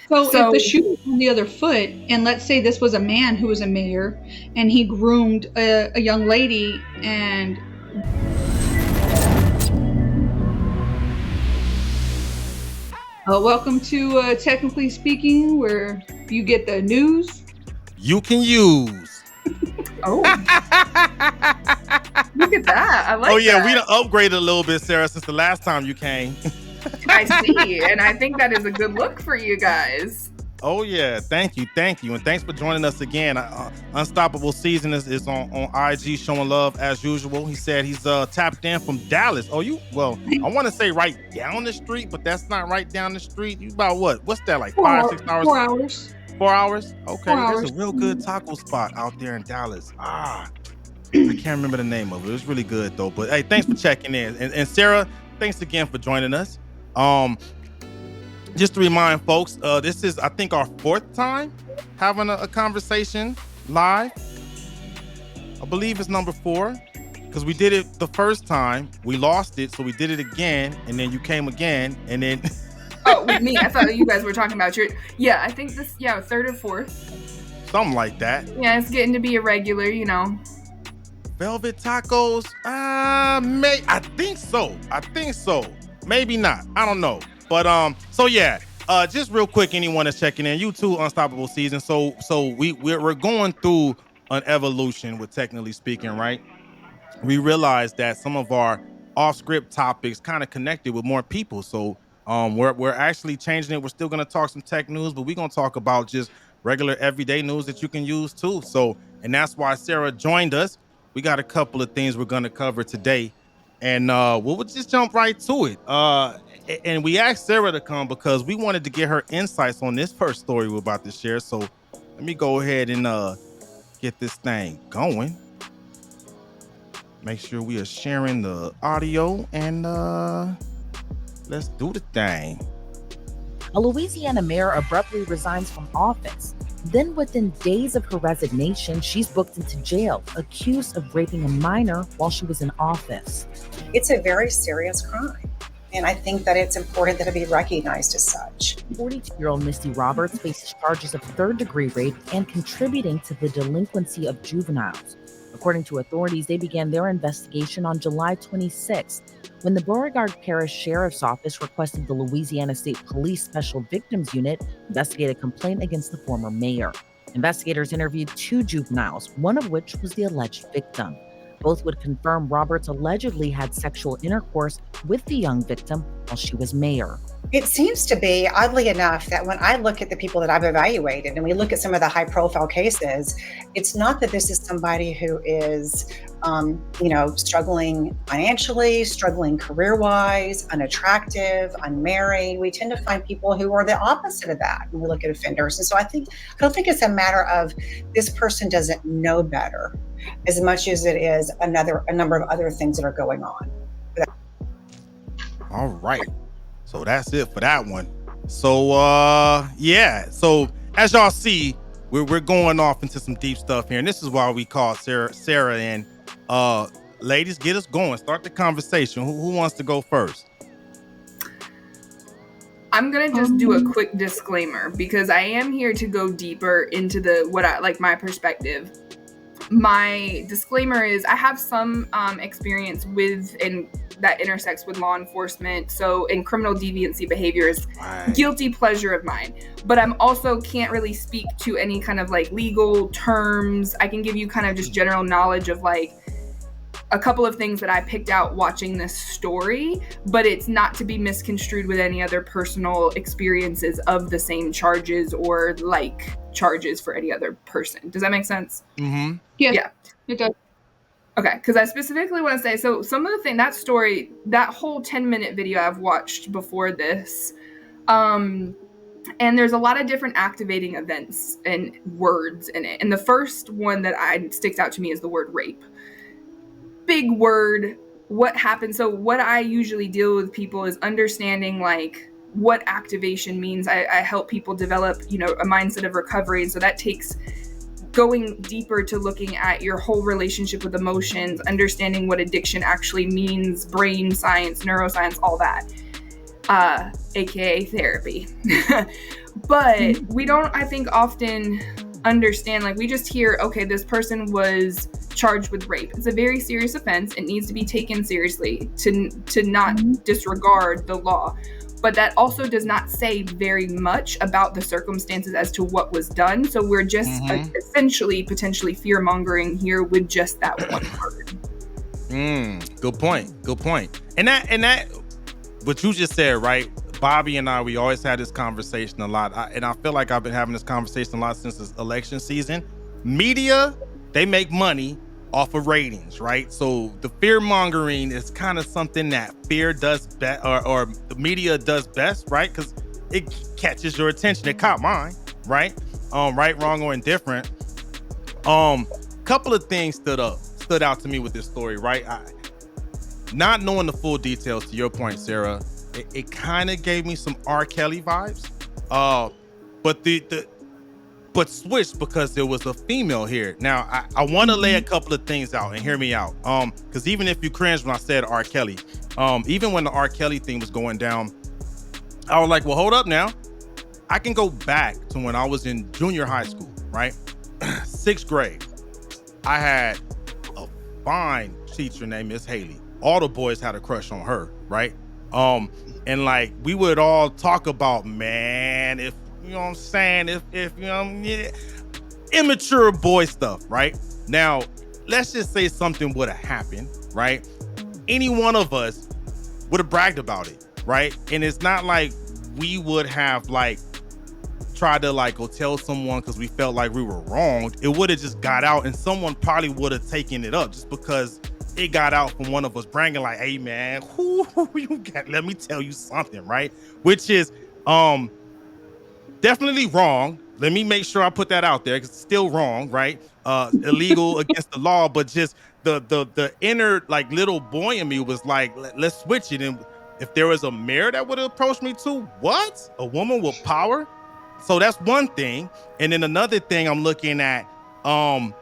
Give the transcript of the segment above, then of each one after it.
So if So the shoe was on the other foot, and let's say this was a man who was a mayor, and he groomed a young lady, and welcome to Technically Speaking, where you get the news. You can use. oh, look at that. I Oh like yeah, we that. done upgraded a little bit, Sarah, since the last time you came. I see. And I think that is a good look for you guys. Oh yeah, thank you, and thanks for joining us again. Unstoppable Season is on IG showing love as usual. He said he's tapped in from Dallas. Oh, you well, I want to say right down the street, but that's not right down the street. You about what? What's that like? 5 6 hours? 4 hours. 4 hours? 4 Okay, there's a hours. real good taco spot out there in Dallas. I can't remember the name of it. It was really good though. But hey, thanks for checking in, and Sarah, thanks again for joining us. Um, just to remind folks, this is I think our fourth time having a conversation live. I believe it's number 4 because we did it the first time, we lost it, so we did it again, and then you came again, and then Oh, with me. I thought you guys were talking about your. Yeah, I think this. Yeah, third or fourth. something like that. Yeah, it's getting to be a regular. You know. Velvet tacos? I think so. I think so. Maybe not. I don't know. But so yeah. Just real quick, anyone that's checking in, you too, Unstoppable Season. So we're going through an evolution with Technically Speaking, right? We realized that some of our off-script topics kind of connected with more people. So we're actually changing it. We're still gonna talk some tech news, but we're gonna talk about just regular everyday news that you can use too. So, and that's why Sarah joined us. We got a couple of things we're gonna cover today. And we'll just jump right to it. And we asked Sarah to come because we wanted to get her insights on this first story we're about to share. So let me go ahead and get this thing going. Make sure we are sharing the audio, and let's do the thing. A Louisiana mayor abruptly resigns from office. Then, within days of her resignation, she's booked into jail, accused of raping a minor while she was in office. It's a very serious crime, and I think that it's important that it be recognized as such. 42-year-old Misty Roberts faces charges of third-degree rape and contributing to the delinquency of juveniles. According to authorities, they began their investigation on July 26th when the Beauregard Parish Sheriff's Office requested the Louisiana State Police Special Victims Unit investigate a complaint against the former mayor. Investigators interviewed 2 juveniles, one of which was the alleged victim. Both would confirm Roberts allegedly had sexual intercourse with the young victim while she was mayor. It seems to be, oddly enough, that when I look at the people that I've evaluated and we look at some of the high profile cases, it's not that this is somebody who is, struggling financially, struggling career-wise, unattractive, unmarried. We tend to find people who are the opposite of that when we look at offenders. And so I don't think it's a matter of this person doesn't know better as much as it is a number of other things that are going on. All right. So that's it for that one. So yeah. So as y'all see, we're going off into some deep stuff here, and this is why we called Sarah in. Ladies, get us going. Start the conversation. Who wants to go first? I'm gonna just do a quick disclaimer because I am here to go deeper into my perspective. My disclaimer is I have some experience with and that intersects with law enforcement. So in criminal deviancy behavior is guilty pleasure of mine. But I'm also can't really speak to any kind of like legal terms. I can give you kind of just general knowledge of like a couple of things that I picked out watching this story, but it's not to be misconstrued with any other personal experiences of the same charges or like charges for any other person. Does that make sense? Mm-hmm. Yeah, it does. Okay, because I specifically want to say, so some of the thing, that story, that whole 10-minute video I've watched before this, and there's a lot of different activating events and words in it. And the first one that sticks out to me is the word rape. Big word. What happens? So what I usually deal with people is understanding like what activation means. I help people develop, a mindset of recovery. And so that takes going deeper to looking at your whole relationship with emotions, understanding what addiction actually means, brain science, neuroscience, all that, aka therapy. But we don't, I think, often understand, like, we just hear, okay, this person was charged with rape. It's a very serious offense. It needs to be taken seriously to not disregard the law. But that also does not say very much about the circumstances as to what was done. So we're just essentially potentially fear-mongering here with just that one word. Good point. And that what you just said, right? Bobby and I, we always had this conversation a lot. And I feel like I've been having this conversation a lot since this election season. Media, they make money off of ratings, right? So the fear mongering is kind of something that fear does best, or the media does best, right? Because it catches your attention. It caught mine, right? Right, wrong, or indifferent. Couple of things stood out to me with this story, right? Not knowing the full details, to your point, Sarah, it kind of gave me some R. Kelly vibes. But switched because there was a female here. Now, I want to lay a couple of things out and hear me out. Because even if you cringed when I said R. Kelly, even when the R. Kelly thing was going down, I was like, well, hold up now. I can go back to when I was in junior high school, right? 6th grade. I had a fine teacher named Miss Haley. All the boys had a crush on her, right? And like we would all talk about, man, if you know what I'm saying, if you know, immature boy stuff, right? Now, let's just say something would have happened, right? Any one of us would have bragged about it, right? And it's not like we would have like tried to like go tell someone because we felt like we were wronged. It would have just got out and someone probably would have taken it up just because it got out from one of us bragging like, hey man, who you got? Let me tell you something, right? Which is definitely wrong. Let me make sure I put that out there because it's still wrong, right? Illegal against the law, but just the inner like little boy in me was like, let's switch it. And if there was a mayor that would have approached me too, what? A woman with power? So that's one thing. And then another thing I'm looking at, I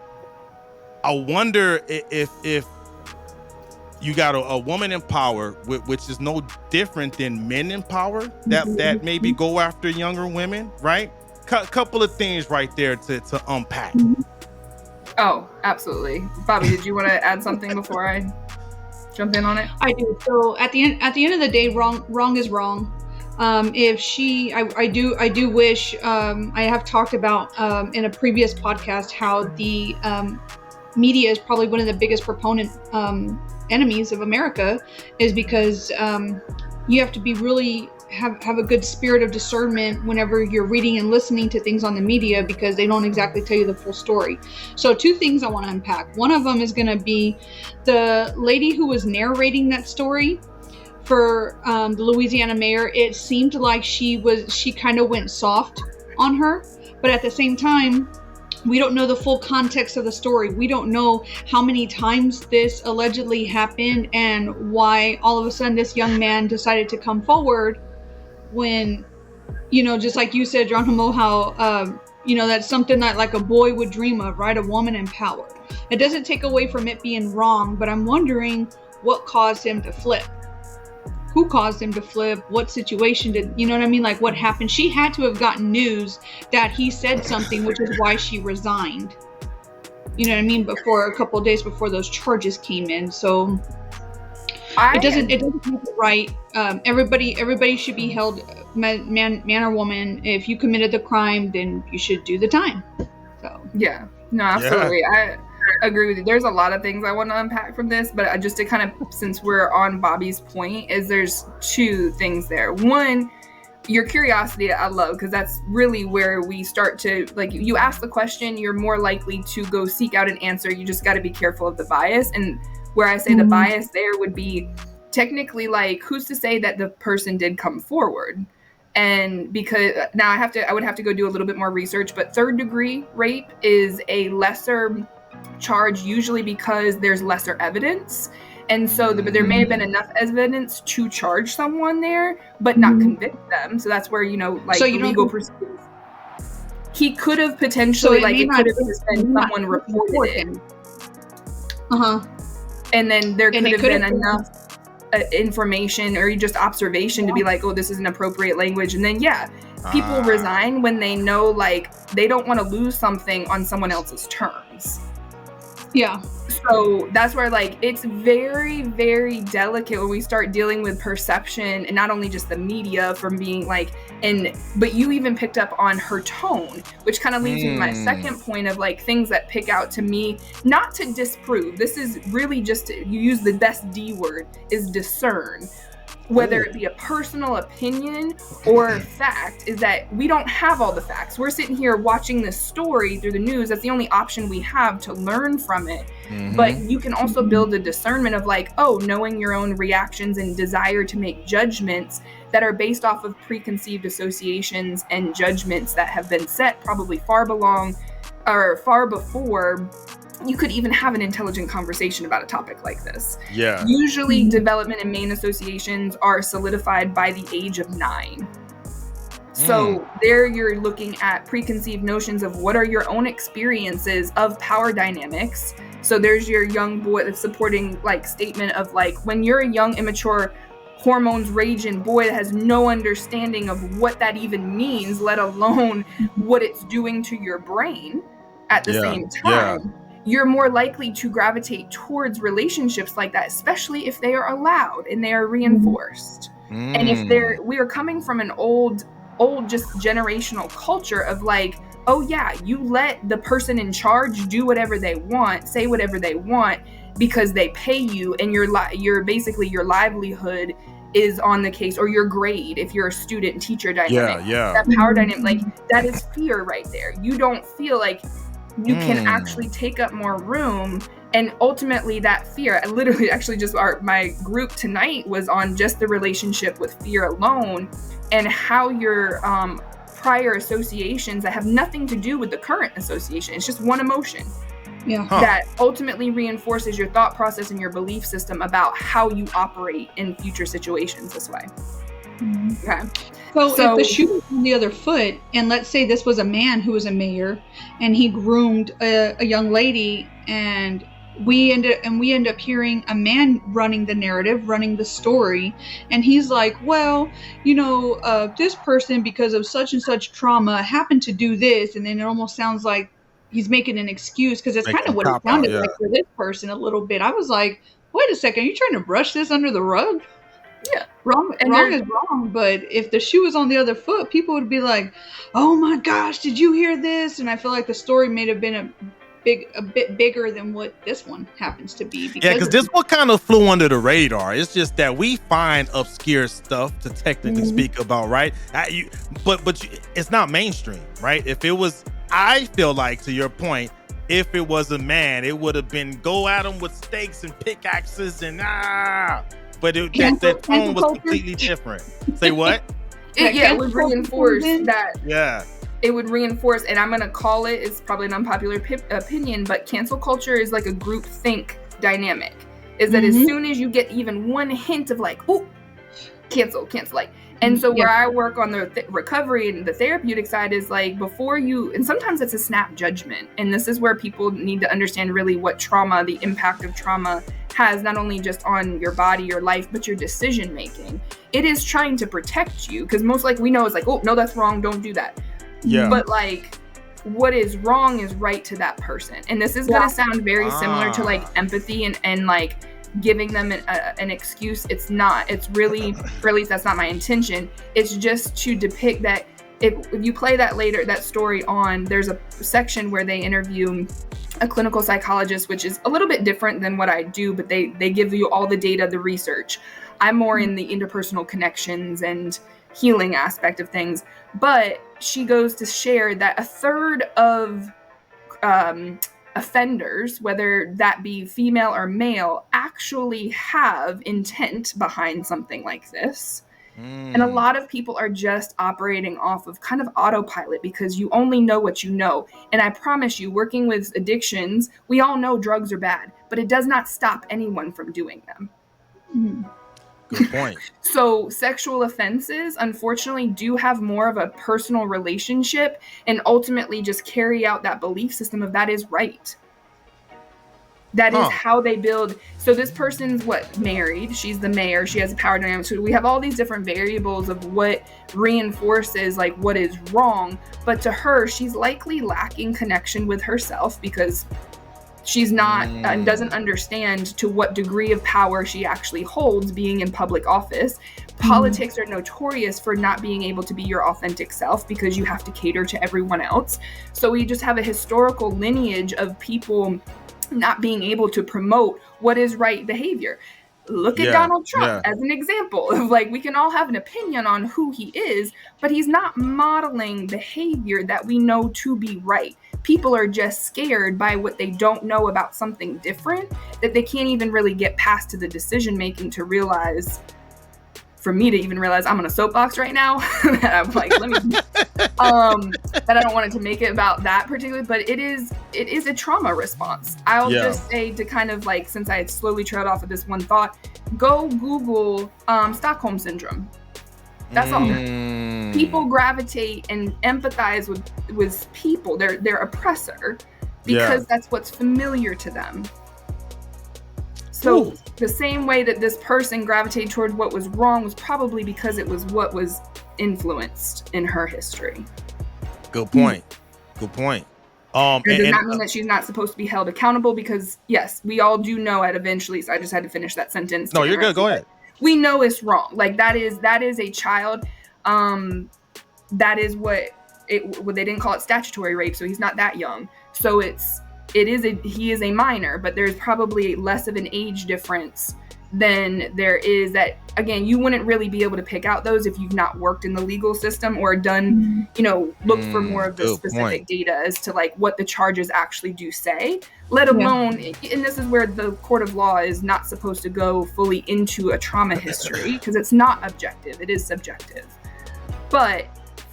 wonder if you got a woman in power, which is no different than men in power that maybe go after younger women, right? Couple of things right there to unpack. Oh, absolutely. Bobby, did you want to add something before I jump in on it? I do. So at the end of the day, wrong is wrong. If she, I do wish, I have talked about in a previous podcast how the media is probably one of the biggest proponent enemies of America, is because you have to be really have a good spirit of discernment whenever you're reading and listening to things on the media, because they don't exactly tell you the full story. So 2 things I want to unpack. One of them is going to be the lady who was narrating that story for the Louisiana mayor. It seemed like she kind of went soft on her, but at the same time, we don't know the full context of the story. We don't know how many times this allegedly happened and why all of a sudden this young man decided to come forward when, you know, just like you said, Geronimo, how, you know, that's something that like a boy would dream of, right? A woman in power. It doesn't take away from it being wrong, but I'm wondering what caused him to flip. Who caused him to flip? What situation did, you know what I mean? Like what happened? She had to have gotten news that he said something, which is why she resigned. You know what I mean? Before a couple of days before those charges came in. So it doesn't make it right. Everybody should be held, man or woman. If you committed the crime, then you should do the time. So yeah, no, absolutely. Yeah. I agree with you. There's a lot of things I want to unpack from this, but just to kind of, since we're on Bobby's point, is there's 2 things there. One, your curiosity I love, because that's really where we start to, like, you ask the question, you're more likely to go seek out an answer. You just got to be careful of the bias. And where I say the bias there would be technically like, who's to say that the person did come forward? And because now I would have to go do a little bit more research, but 3rd degree rape is a lesser charge, usually because there's lesser evidence. And so there may have been enough evidence to charge someone there, but not convict them. So that's where, you know, like so legal proceedings. He could have potentially, like, it could have just been someone reported it. And then there could have been enough information or just observation to be like, oh, this is an appropriate language. And then, yeah, People resign when they know, like, they don't want to lose something on someone else's terms. Yeah. So that's where, like, it's very, very delicate when we start dealing with perception, and not only just the media from being like, but you even picked up on her tone, which kind of leads me to my second point of, like, things that pick out to me, not to disprove. This is really just, you use the best D word, is discern. Whether it be a personal opinion or fact, is that we don't have all the facts. We're sitting here watching this story through the news. That's the only option we have to learn from it. But you can also build a discernment of, like, knowing your own reactions and desire to make judgments that are based off of preconceived associations and judgments that have been set probably far before you could even have an intelligent conversation about a topic like this. Yeah. Usually development and main associations are solidified by the age of 9. So there you're looking at preconceived notions of what are your own experiences of power dynamics. So there's your young boy that's supporting, like, statement of, like, when you're a young, immature, hormones raging boy that has no understanding of what that even means, let alone what it's doing to your brain at the same time. You're more likely to gravitate towards relationships like that, especially if they are allowed and they are reinforced. And if we are coming from an old just generational culture of, like, oh yeah, you let the person in charge do whatever they want, say whatever they want, because they pay you, and you're basically, your livelihood is on the case, or your grade if you're a student teacher dynamic. That power dynamic, like, that is fear right there. You don't feel like you can actually take up more room, and ultimately that fear, I literally actually just, my group tonight was on just the relationship with fear alone, and how your prior associations that have nothing to do with the current association, it's just one emotion that ultimately reinforces your thought process and your belief system about how you operate in future situations this way. Okay. So if the shoe was on the other foot, and let's say this was a man who was a mayor, and he groomed a young lady, and we end up hearing a man running the narrative, running the story, and he's like, well, this person, because of such and such trauma, happened to do this, and then it almost sounds like he's making an excuse, because it's kind of what it sounded like for this person a little bit. I was like, wait a second, are you trying to brush this under the rug? Yeah. Wrong is wrong, but if the shoe was on the other foot, people would be like, oh my gosh, did you hear this? And I feel like the story may have been a bit bigger than what this one happens to be. Because this one kind of flew under the radar. It's just that we find obscure stuff to technically speak about, right? But it's not mainstream, right? If it was, I feel like, to your point, if it was a man, it would have been go at him with stakes and pickaxes and but that tone was completely different. Say what? It would reinforce that. Yeah. It would reinforce, and I'm going to call it, it's probably an unpopular opinion, but cancel culture is like a group think dynamic. Is that as soon as you get even one hint of, like, oh, cancel, like, and so where I work on the recovery and the therapeutic side is, like, before you, and sometimes it's a snap judgment, and this is where people need to understand really what trauma, the impact of trauma has, not only just on your body, your life, but your decision making. It is trying to protect you, because most, like, we know it's like, oh no, that's wrong, don't do that. Yeah. But, like, what is wrong is right to that person, and this is going to sound very similar to, like, empathy and like giving them an excuse. It's not. It's really, or at least that's not my intention. It's just to depict that if you play that story on, there's a section where they interview a clinical psychologist, which is a little bit different than what I do, but they give you all the data, the research. I'm more in the interpersonal connections and healing aspect of things. But she goes to share that a third of offenders, whether that be female or male, actually have intent behind something like this. And a lot of people are just operating off of kind of autopilot because you only know what you know. And I promise you, working with addictions, we all know drugs are bad, but it does not stop anyone from doing them. Good point. So sexual offenses, unfortunately, do have more of a personal relationship and ultimately just carry out that belief system of that is right. That is how they build. So this person's married. She's the mayor. She has a power dynamic. So we have all these different variables of what reinforces like what is wrong. But to her, she's likely lacking connection with herself because she's not and doesn't understand to what degree of power she actually holds being in public office. Politics are notorious for not being able to be your authentic self because you have to cater to everyone else. So we just have a historical lineage of people not being able to promote what is right behavior. Look at Donald Trump as an example of like, we can all have an opinion on who he is, but he's not modeling behavior that we know to be right. People are just scared by what they don't know about something different, that they can't even really get past to the decision making to realize, for me to even realize I'm on a soapbox right now, that I'm like, that I don't want it to make it about that particularly, but it is a trauma response. I'll just say, to kind of like, since I had slowly trailed off of this one thought, go Google Stockholm Syndrome. That's all. People gravitate and empathize with people, their oppressor, because that's what's familiar to them. So the same way that this person gravitated toward what was wrong was probably because it was what was influenced in her history. Good point. Good point. It does not mean that she's not supposed to be held accountable, because yes, we all do know at eventually. So I just had to finish that sentence. No, you're good. Go ahead. We know it's wrong. Like that is a child. That is what they didn't call it statutory rape. So he's not that young. So he is a minor, but there's probably less of an age difference than there is that, again, you wouldn't really be able to pick out those if you've not worked in the legal system or done, look for more of the specific data as to like what the charges actually do say, let alone, and this is where the court of law is not supposed to go fully into a trauma history because it's not objective, it is subjective. But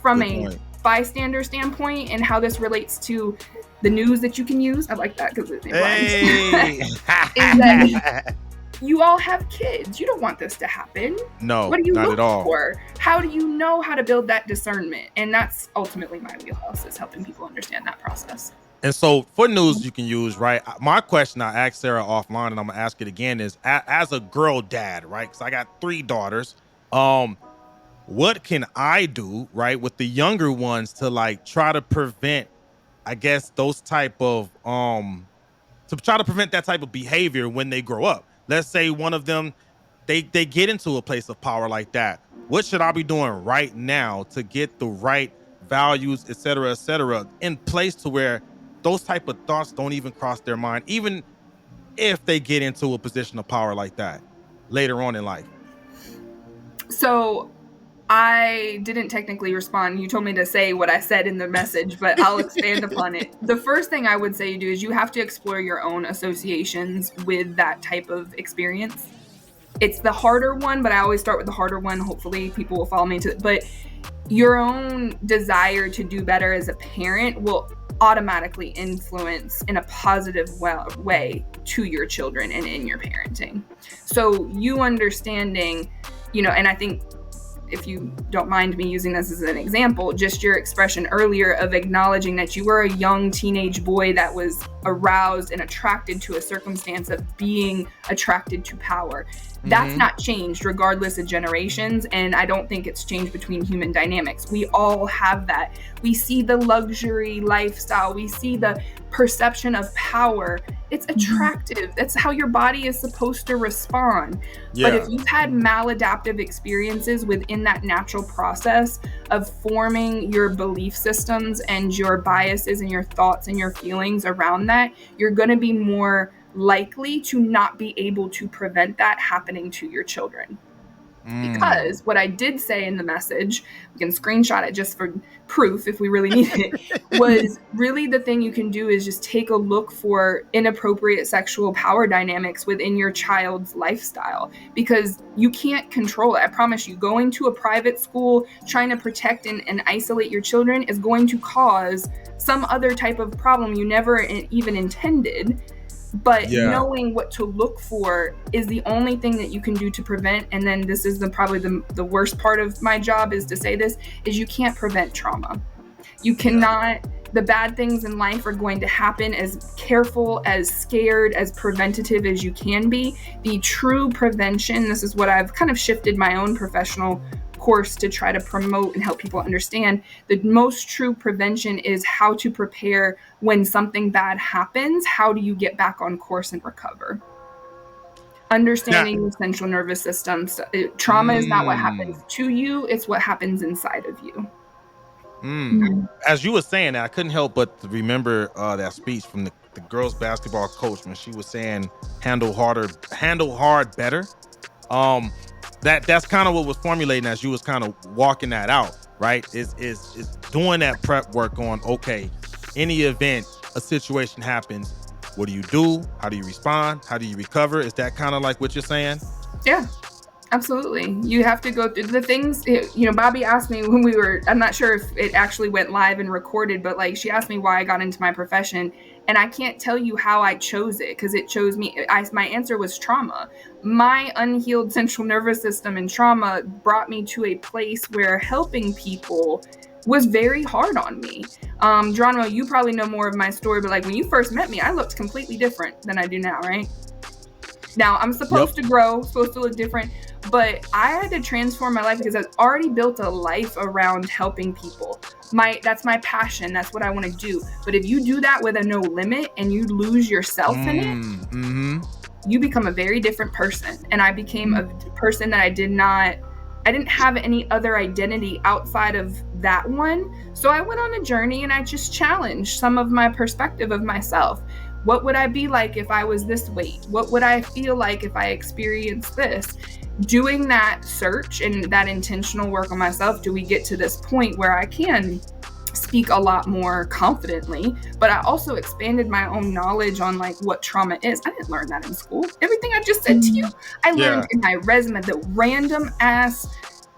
from a bystander standpoint and how this relates to the news that you can use, I like that because it rhymes. Is that you all have kids. You don't want this to happen. No, what do you not look at all. for? How do you know how to build that discernment? And that's ultimately my wheelhouse, is helping people understand that process. And so for news you can use, right? My question I asked Sarah offline, and I'm gonna ask it again, is as a girl dad, right? Because I got 3 daughters. What can I do, right, with the younger ones to like try to prevent, I guess, those type of to try to prevent that type of behavior when they grow up? Let's say one of them, they get into a place of power like that. What should I be doing right now to get the right values, et cetera, in place to where those type of thoughts don't even cross their mind, even if they get into a position of power like that later on in life? So I didn't technically respond. You told me to say what I said in the message, but I'll expand upon it. The first thing I would say you do is you have to explore your own associations with that type of experience. It's the harder one, but I always start with the harder one. Hopefully people will follow me to it. But your own desire to do better as a parent will automatically influence in a positive way to your children and in your parenting. So you understanding, and I think, if you don't mind me using this as an example, just your expression earlier of acknowledging that you were a young teenage boy that was aroused and attracted to a circumstance of being attracted to power. That's not changed regardless of generations. And I don't think it's changed between human dynamics. We all have that. We see the luxury lifestyle. We see the perception of power. It's attractive. That's how your body is supposed to respond. But if you've had maladaptive experiences within that natural process of forming your belief systems and your biases and your thoughts and your feelings around that, you're going to be more likely to not be able to prevent that happening to your children. Because what I did say in the message, we can screenshot it just for proof if we really need it, was really the thing you can do is just take a look for inappropriate sexual power dynamics within your child's lifestyle, because you can't control it. I promise you, going to a private school, trying to protect and isolate your children is going to cause some other type of problem you never even intended. But knowing what to look for is the only thing that you can do to prevent. And then this is probably the worst part of my job is to say this, is you can't prevent trauma. You cannot The bad things in life are going to happen. As careful, as scared, as preventative as you can be. The true prevention, this is what I've kind of shifted my own professional course to try to promote and help people understand. The most true prevention is how to prepare when something bad happens. How do you get back on course and recover? Understanding the central nervous system. So, trauma is not what happens to you, it's what happens inside of you. As you were saying that, I couldn't help but to remember that speech from the girls basketball coach when she was saying handle hard better. That's kind of what was formulating as you was kind of walking that out, right? Is doing that prep work on, okay, any event, a situation happens, what do you do? How do you respond? How do you recover? Is that kind of like what you're saying? Yeah, absolutely. You have to go through the things, Bobby asked me when I'm not sure if it actually went live and recorded, but like she asked me why I got into my profession, and I can't tell you how I chose it because it chose me. My answer was trauma. My unhealed central nervous system and trauma brought me to a place where helping people was very hard on me. Geronimo, you probably know more of my story, but like when you first met me, I looked completely different than I do now, right? Now I'm supposed to grow, supposed to look different, but I had to transform my life because I've already built a life around helping people. That's my passion. That's what I want to do. But if you do that with a no limit and you lose yourself in it, you become a very different person. And I became a person that I didn't have any other identity outside of that one. So I went on a journey and I just challenged some of my perspective of myself. What would I be like if I was this weight? What would I feel like if I experienced this? Doing that search and that intentional work on myself, do we get to this point where I can speak a lot more confidently, but I also expanded my own knowledge on like what trauma is. I didn't learn that in school. Everything I just said to you, I learned in my resume, the random ass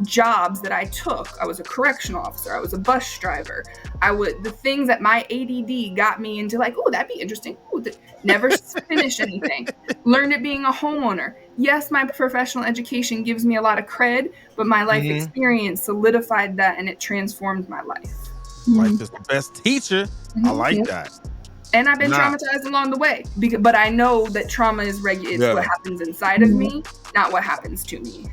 jobs that I took. I was a correctional officer. I was a bus driver. The things that my ADD got me into, like, oh, that'd be interesting. Ooh, never finished anything. Learned it being a homeowner. Yes, my professional education gives me a lot of cred, but my life experience solidified that and it transformed my life. Life is the best teacher. I like that. And I've been traumatized along the way, but I know that trauma is what happens inside of me, not what happens to me.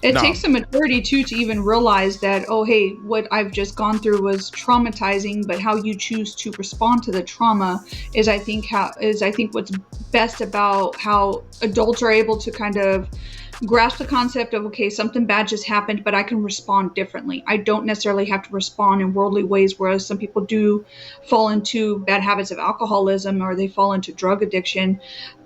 It takes some maturity too to even realize that, oh, hey, what I've just gone through was traumatizing, but how you choose to respond to the trauma is I think what's best about how adults are able to kind of grasp the concept of, okay, something bad just happened, but I can respond differently. I don't necessarily have to respond in worldly ways, whereas some people do fall into bad habits of alcoholism or they fall into drug addiction,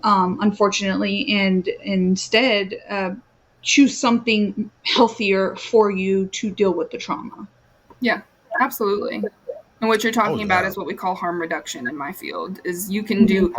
unfortunately, and instead choose something healthier for you to deal with the trauma. Yeah, absolutely. And what you're talking about is what we call harm reduction in my field. Is you can do.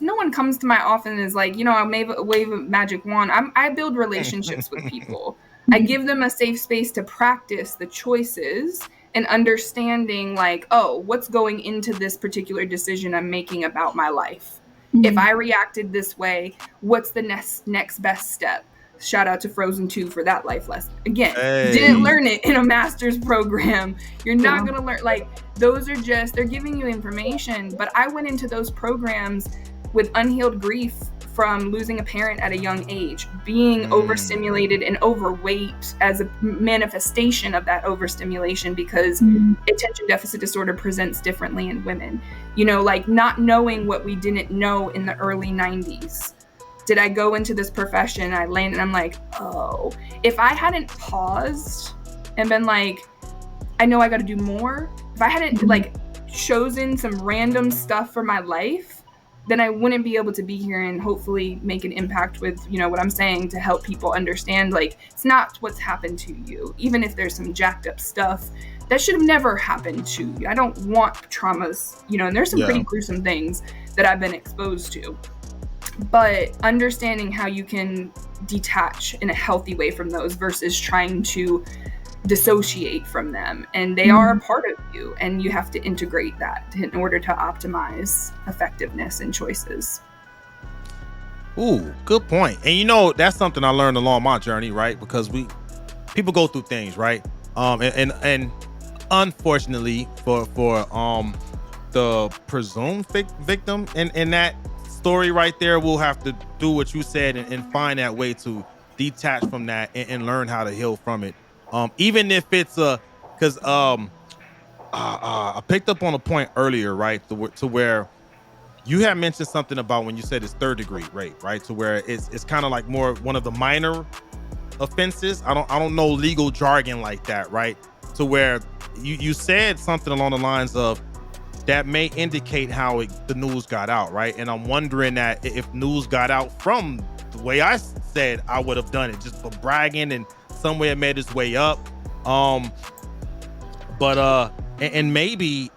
No one comes to my office and is like, I wave a magic wand. I build relationships with people. I give them a safe space to practice the choices and understanding, like, oh, what's going into this particular decision I'm making about my life. If I reacted this way, what's the next best step? Shout out to Frozen 2 for that life lesson. Again, didn't learn it in a master's program. You're not going to learn, like, those are just, they're giving you information. But I went into those programs with unhealed grief from losing a parent at a young age, being overstimulated and overweight as a manifestation of that overstimulation, because attention deficit disorder presents differently in women. Like not knowing what we didn't know in the early 90s. Did I go into this profession? I landed and I'm like, oh, if I hadn't paused and been like, I know I got to do more. If I hadn't like chosen some random stuff for my life, then I wouldn't be able to be here and hopefully make an impact with, what I'm saying, to help people understand, like, it's not what's happened to you. Even if there's some jacked up stuff that should have never happened to you. I don't want traumas, and there's some pretty gruesome things that I've been exposed to. But understanding how you can detach in a healthy way from those versus trying to dissociate from them. And they are a part of you, and you have to integrate that in order to optimize effectiveness and choices. Ooh, good point. And that's something I learned along my journey, right? Because people go through things, right? And unfortunately for the presumed victim in that story right there, will have to do what you said and find that way to detach from that and learn how to heal from it. Even if it's a, because I picked up on a point earlier, right, to where you had mentioned something about when you said it's third degree rape, right, to where it's kind of like more one of the minor offenses. I don't know legal jargon like that, right, to where you said something along the lines of that may indicate how the news got out, right? And I'm wondering that if news got out from the way I said I would have done it, just for bragging, and some way it made its way up. And maybe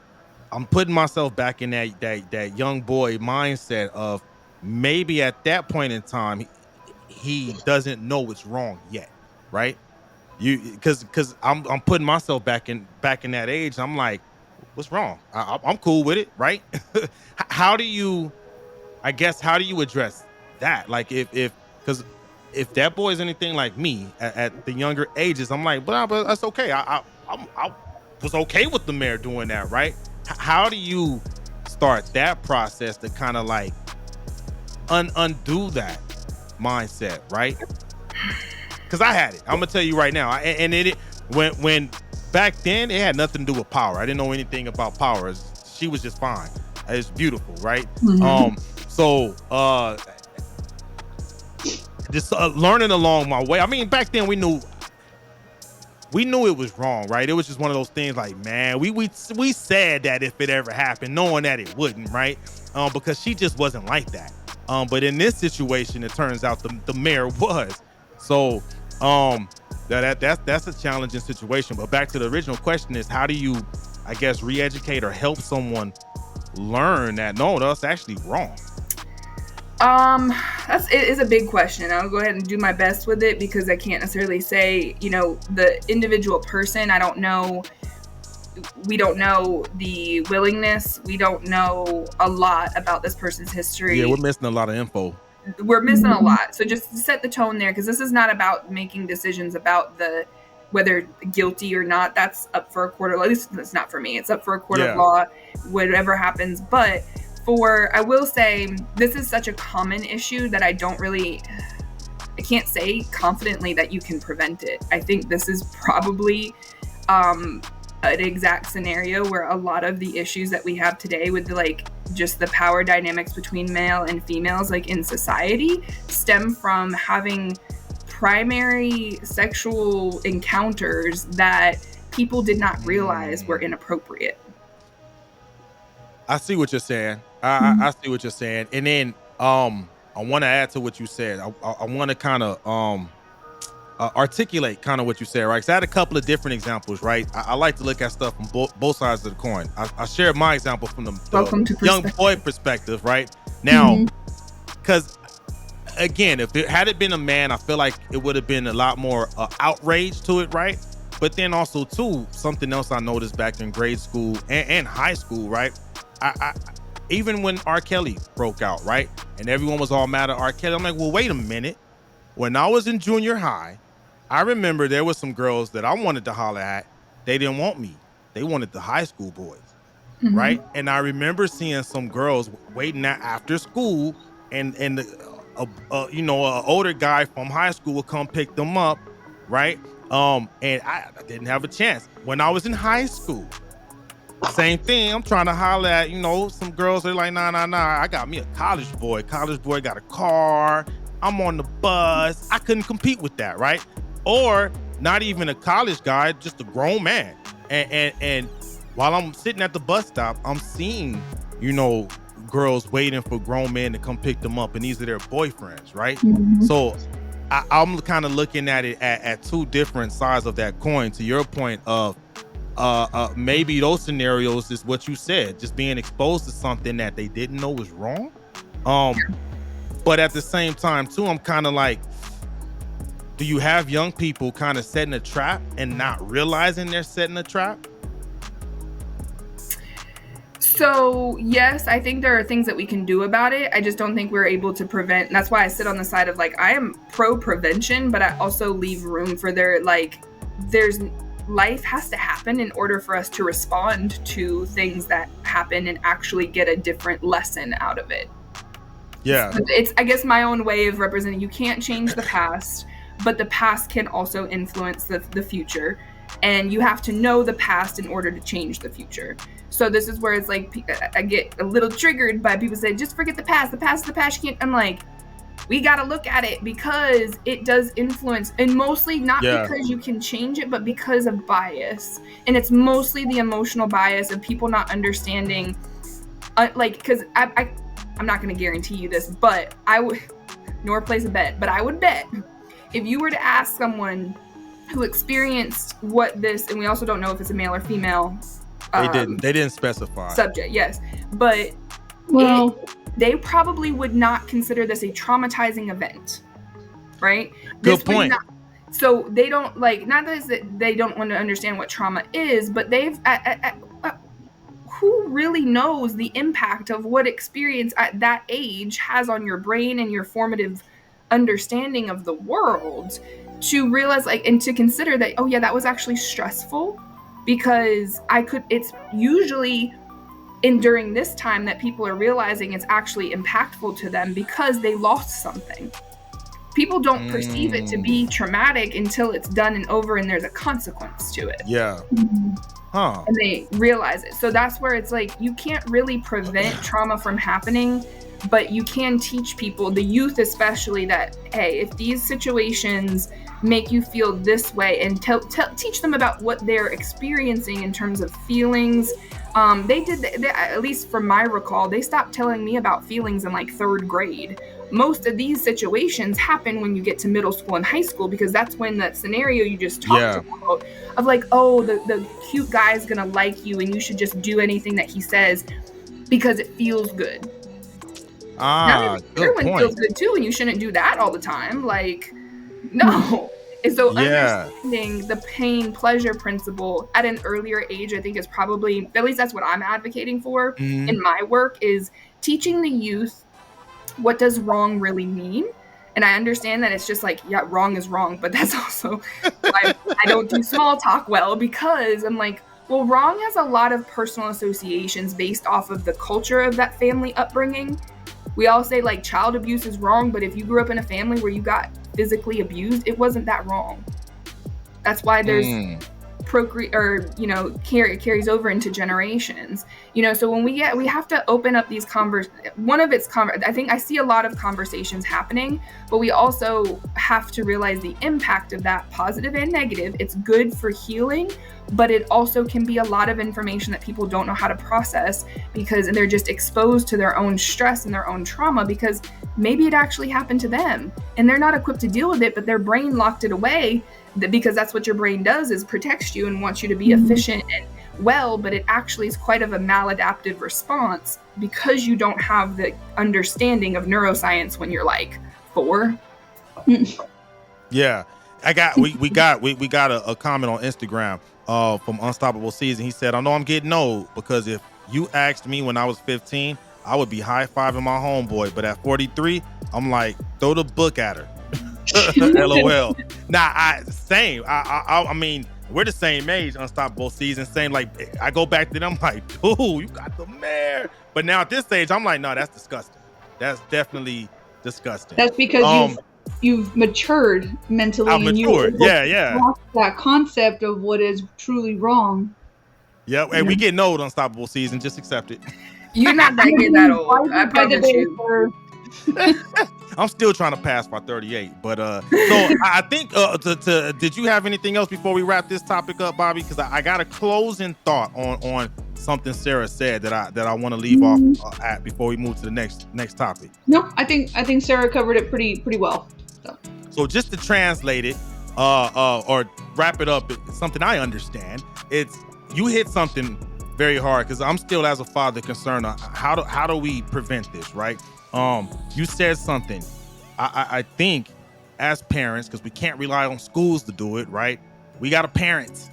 I'm putting myself back in that young boy mindset of maybe at that point in time he doesn't know what's wrong yet, right? Because I'm putting myself back in that age. I'm like, what's wrong? I'm cool with it, right? How do you, I guess, how do you address that? Like, if because if that boy is anything like me at the younger ages, I'm like, but that's okay. I was okay with the mayor doing that, right? How do you start that process to kind of like undo that mindset, right? Because I had it. I'm gonna tell you right now. And it when back then it had nothing to do with power. I didn't know anything about power. She was just fine. It's beautiful, right? Mhm. So just learning along my way. I mean, back then we knew it was wrong, right? It was just one of those things like, man, we said that if it ever happened, knowing that it wouldn't, right? Because she just wasn't like that. But in this situation, it turns out the mayor was. So that's a challenging situation. But back to the original question is, how do you, I guess, re-educate or help someone learn that no, that's actually wrong? It is a big question. I'll go ahead and do my best with it because I can't necessarily say, the individual person. I don't know. We don't know the willingness. We don't know a lot about this person's history. Yeah, we're missing a lot of info. We're missing a lot. So just to set the tone there, because this is not about making decisions about whether guilty or not. That's up for a court of, at least that's not for me. It's up for a court of law, whatever happens. But I will say, this is such a common issue that I can't say confidently that you can prevent it. I think this is probably an exact scenario where a lot of the issues that we have today with just the power dynamics between male and females in society stem from having primary sexual encounters that people did not realize were inappropriate. I see what you're saying. I see what you're saying. And then I want to add to what you said. I want to kind of articulate kind of what you said, right? Because I had a couple of different examples, right? I like to look at stuff from both sides of the coin. I shared my example from the young boy perspective, right? Now, because again, if it had been a man, I feel like it would have been a lot more outrage to it, right? But then also too, something else I noticed back in grade school and high school, right? I even when R. Kelly broke out, right? And everyone was all mad at R. Kelly. I'm like, well, wait a minute. When I was in junior high, I remember there was some girls that I wanted to holler at. They didn't want me. They wanted the high school boys, right? And I remember seeing some girls waiting after school, and an older guy from high school would come pick them up, right? And I didn't have a chance. When I was in high school, same thing. I'm trying to holler at, some girls. They're like, nah. I got me a college boy. College boy got a car. I'm on the bus. I couldn't compete with that, right? Or not even a college guy, just a grown man. And while I'm sitting at the bus stop, I'm seeing, girls waiting for grown men to come pick them up, and these are their boyfriends, right? So I'm kind of looking at it at two different sides of that coin. To your point of maybe those scenarios is what you said, just being exposed to something that they didn't know was wrong. But at the same time too, I'm kind of like, do you have young people kind of setting a trap and not realizing they're setting a trap? So yes, I think there are things that we can do about it. I just don't think we're able to prevent. And that's why I sit on the side of I am pro prevention, but I also leave room for life has to happen in order for us to respond to things that happen and actually get a different lesson out of it. Yeah. It's, I guess, my own way of representing, you can't change the past, but the past can also influence the future. And you have to know the past in order to change the future. So this is where it's like, I get a little triggered by people say, just forget the past. The past is the past. You can't. I'm like, we got to look at it because it does influence, and mostly not because you can change it, but because of bias. And it's mostly the emotional bias of people not understanding, like, because I'm not going to guarantee you this, but I would, nor place a bet, but I would bet if you were to ask someone who experienced what this, and we also don't know if it's a male or female. They didn't specify. Subject, yes. But Well, they probably would not consider this a traumatizing event, right? Good point. So they don't, like, not that they don't want to understand what trauma is, but they've, who really knows the impact of what experience at that age has on your brain and your formative understanding of the world, to realize, like, and to consider that, oh yeah, that was actually stressful, because it's usually during this time that people are realizing it's actually impactful to them because they lost something. People don't perceive it to be traumatic until it's done and over and there's a consequence to it. Yeah. Huh. And they realize it. So that's where it's like, you can't really prevent trauma from happening, but you can teach people, the youth especially, that, hey, if these situations make you feel this way, and teach them about what they're experiencing in terms of feelings. They at least from my recall, they stopped telling me about feelings in like 3rd grade. Most of these situations happen when you get to middle school and high school, because that's when that scenario you just talked about of like, oh, the cute guy is gonna like you and you should just do anything that he says because it feels good. Good point. Feels good too, and you shouldn't do that all the time. Like, no. And so understanding the pain-pleasure principle at an earlier age, I think, is probably, at least that's what I'm advocating for in my work, is teaching the youth what does wrong really mean. And I understand that it's just like, yeah, wrong is wrong, but that's also why I don't do small talk well, because I'm like, well, wrong has a lot of personal associations based off of the culture of that family upbringing. We all say, like, child abuse is wrong, but if you grew up in a family where you got physically abused, it wasn't that wrong. That's why there's carries over into generations. So when we have to open up these I think I see a lot of conversations happening, but we also have to realize the impact of that, positive and negative. It's good for healing, but it also can be a lot of information that people don't know how to process, because they're just exposed to their own stress and their own trauma, because maybe it actually happened to them and they're not equipped to deal with it, but their brain locked it away, because that's what your brain does, is protects you and wants you to be efficient and well, but it actually is quite of a maladaptive response because you don't have the understanding of neuroscience when you're like 4. Yeah. We got a comment on Instagram from Unstoppable Season. He said, I know I'm getting old, because if you asked me when I was 15, I would be high-fiving my homeboy, but at 43, I'm like, throw the book at her. LOL. Same. I mean, we're the same age, Unstoppable Season. Same, like, I go back to them, like, dude, you got the mare. But now at this age, I'm like, no, that's disgusting. That's definitely disgusting. That's because you've matured mentally. I've matured. Yeah. That concept of what is truly wrong. Yeah, and we getting old, Unstoppable Season. Just accept it. You're not that old. I promise you. I'm still trying to pass my 38, but so I think did you have anything else before we wrap this topic up, Bobby? Because I got a closing thought on something Sarah said that I want to leave off at before we move to the next topic. No, I think Sarah covered it pretty well. So just to translate it or wrap it up, something I understand, it's you hit something very hard, because I'm still, as a father, concerned how do we prevent this, right? You said something. I think as parents, because we can't rely on schools to do it, right? We got to parents.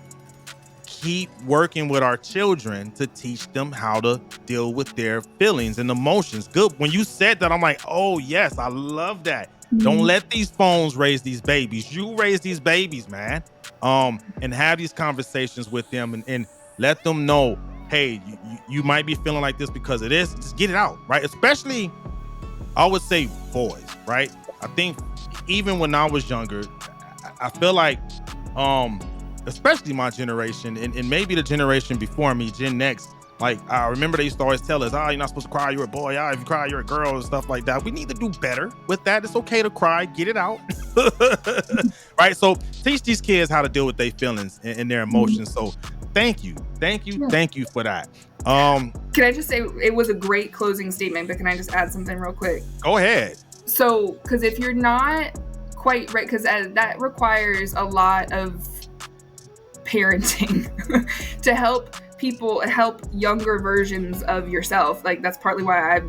Keep working with our children to teach them how to deal with their feelings and emotions. Good. When you said that, I'm like, oh yes, I love that. Don't let these phones raise these babies. You raise these babies, man. And have these conversations with them and let them know, hey, you might be feeling like this because of this. Just get it out, right? Especially, I would say boys, right? I think even when I was younger, I feel like, especially my generation and maybe the generation before me, Gen X, like I remember they used to always tell us, oh, you're not supposed to cry, you're a boy. Oh, if you cry, you're a girl and stuff like that. We need to do better with that. It's okay to cry, get it out. Right? So teach these kids how to deal with their feelings and their emotions. So thank you for that. Can I just say it was a great closing statement, but can I just add something real quick? Go ahead. So, because if you're not quite right, because that requires a lot of parenting to help younger versions of yourself. Like that's partly why I,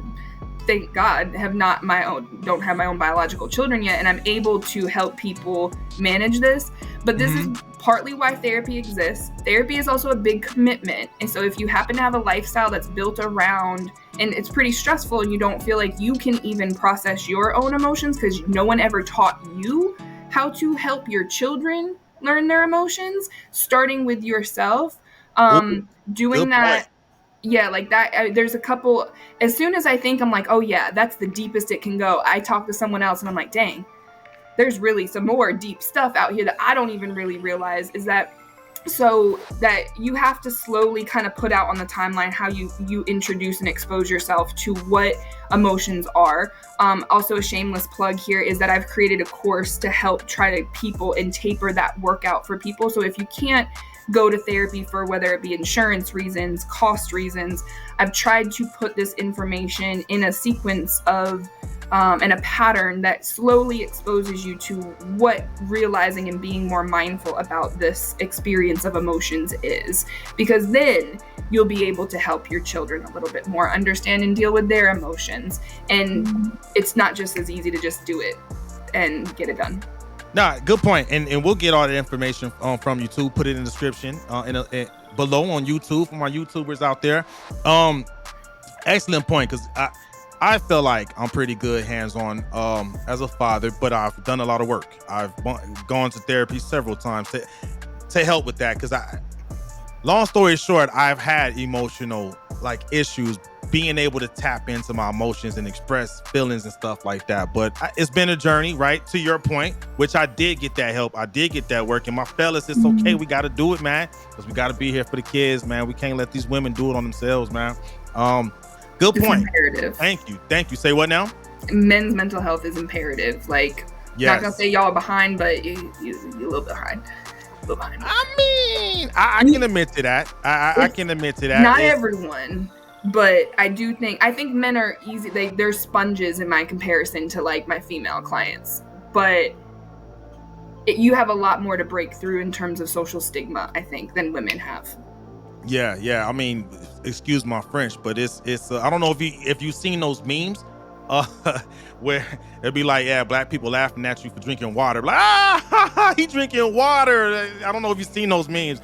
thank God, don't have my own biological children yet, and I'm able to help people manage this. But this is partly why therapy exists. Therapy is also a big commitment. And so if you happen to have a lifestyle that's built around, and it's pretty stressful and you don't feel like you can even process your own emotions because no one ever taught you how to help your children learn their emotions, starting with yourself, doing that. Yeah, like that. There's a couple, as soon as I think I'm like, oh yeah, that's the deepest it can go, I talk to someone else and I'm like, dang, there's really some more deep stuff out here that I don't even really realize. Is that so that you have to slowly kind of put out on the timeline how you introduce and expose yourself to what emotions are. Also, a shameless plug here is that I've created a course to help try to people and taper that workout for people. So if you can't go to therapy for whether it be insurance reasons, cost reasons, I've tried to put this information in a sequence of and a pattern that slowly exposes you to what realizing and being more mindful about this experience of emotions is. Because then you'll be able to help your children a little bit more understand and deal with their emotions. And it's not just as easy to just do it and get it done. Nah, good point. And we'll get all the information from YouTube, put it in the description below on YouTube for my YouTubers out there. Excellent point, because I feel like I'm pretty good hands-on as a father, but I've done a lot of work. I've gone to therapy several times to help with that, because long story short, I've had emotional issues being able to tap into my emotions and express feelings and stuff like that. But it's been a journey, right? To your point, which I did get that help. I did get that work. And my fellas, it's okay. We got to do it, man, because we got to be here for the kids, man. We can't let these women do it on themselves, man. Good point. Imperative. Thank you. Say what now? Men's mental health is imperative. Not gonna say y'all behind, but you a little behind. I mean, I can admit to that. I can admit to that. Not everyone, but I think men are easy. They're sponges in my comparison to my female clients, but you have a lot more to break through in terms of social stigma, I think, than women have. Yeah. I mean, excuse my French, but it's I don't know if you've seen those memes, where it'd be like, yeah, black people laughing at you for drinking water, he drinking water. I don't know if you've seen those memes.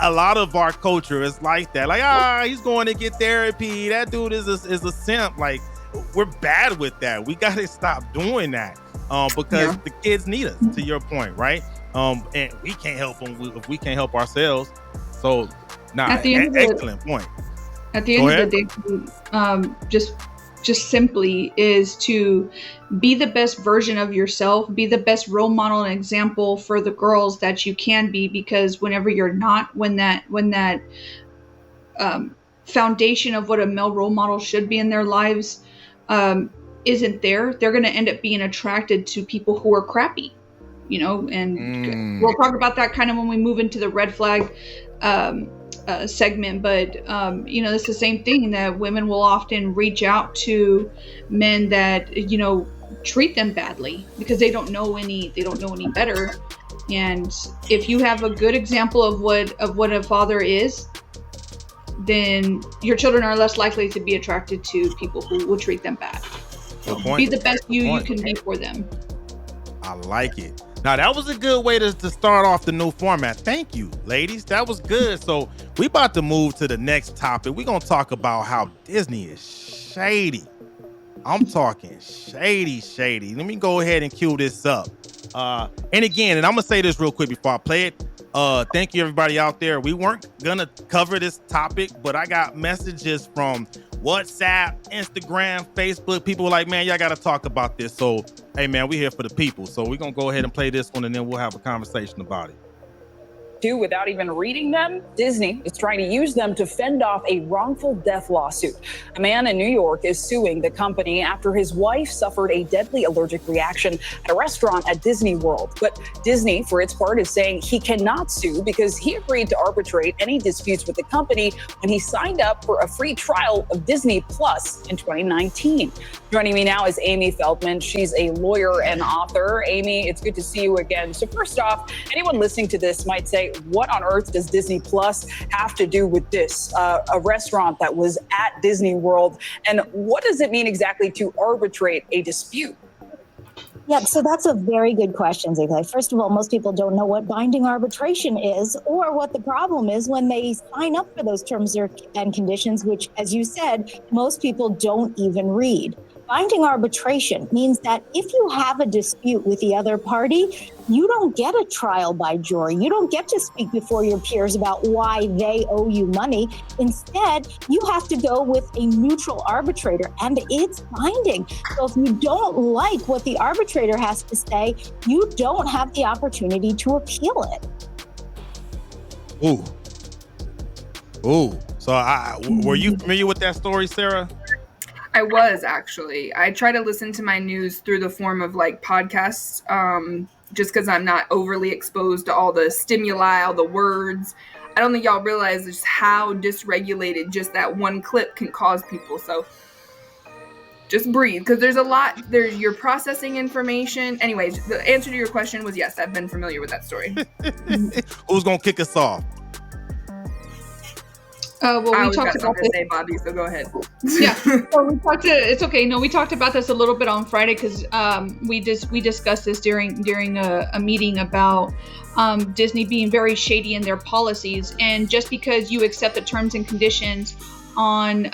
A lot of our culture is like that. He's going to get therapy. That dude is a simp. We're bad with that. We got to stop doing that, because the kids need us. To your point, right? And we can't help them if we can't help ourselves. So. Excellent point. At the end of the day, just simply is to be the best version of yourself, be the best role model and example for the girls that you can be, because whenever you're not, when that foundation of what a male role model should be in their lives isn't there, they're going to end up being attracted to people who are crappy, and we'll talk about that kind of when we move into the red flag segment, but it's the same thing, that women will often reach out to men that treat them badly because they don't know any better. And if you have a good example of what a father is, then your children are less likely to be attracted to people who will treat them bad. So be the best you can be for them. I like it. Now, that was a good way to start off the new format. Thank you, ladies. That was good. So we about to move to the next topic. We're going to talk about how Disney is shady. I'm talking shady. Let me go ahead and cue this up. And again, and I'm gonna say this real quick before I play it. Thank you everybody out there. We weren't gonna cover this topic, but I got messages from WhatsApp, Instagram, Facebook. People were like, man, y'all gotta talk about this. So, hey man, we here for the people. So we're gonna go ahead and play this one and then we'll have a conversation about it. Without even reading them, Disney is trying to use them to fend off a wrongful death lawsuit. A man in New York is suing the company after his wife suffered a deadly allergic reaction at a restaurant at Disney World. But Disney, for its part, is saying he cannot sue because he agreed to arbitrate any disputes with the company when he signed up for a free trial of Disney Plus in 2019. Joining me now is Amy Feldman. She's a lawyer and author. Amy, it's good to see you again. So first off, anyone listening to this might say, what on earth does Disney Plus have to do with this? A restaurant that was at Disney World. And what does it mean exactly to arbitrate a dispute? Yeah, so that's a very good question, Ziegler. First of all, most people don't know what binding arbitration is or what the problem is when they sign up for those terms and conditions, which, as you said, most people don't even read. Binding arbitration means that if you have a dispute with the other party, you don't get a trial by jury. You don't get to speak before your peers about why they owe you money. Instead, you have to go with a neutral arbitrator, and it's binding. So if you don't like what the arbitrator has to say, you don't have the opportunity to appeal it. Ooh. So were you familiar with that story, Sarah? I was actually. I try to listen to my news through the form of like podcasts, just because I'm not overly exposed to all the stimuli, all the words. I don't think y'all realize just how dysregulated just that one clip can cause people. So just breathe, because there's a lot. You're processing information. Anyways, the answer to your question was yes, I've been familiar with that story. Who's gonna kick us off? Well, we talked talked about this. Say, Bobby, so go ahead. Yeah, so it's okay. No, we talked about this a little bit on Friday because we discussed this during a meeting about Disney being very shady in their policies, and just because you accept the terms and conditions on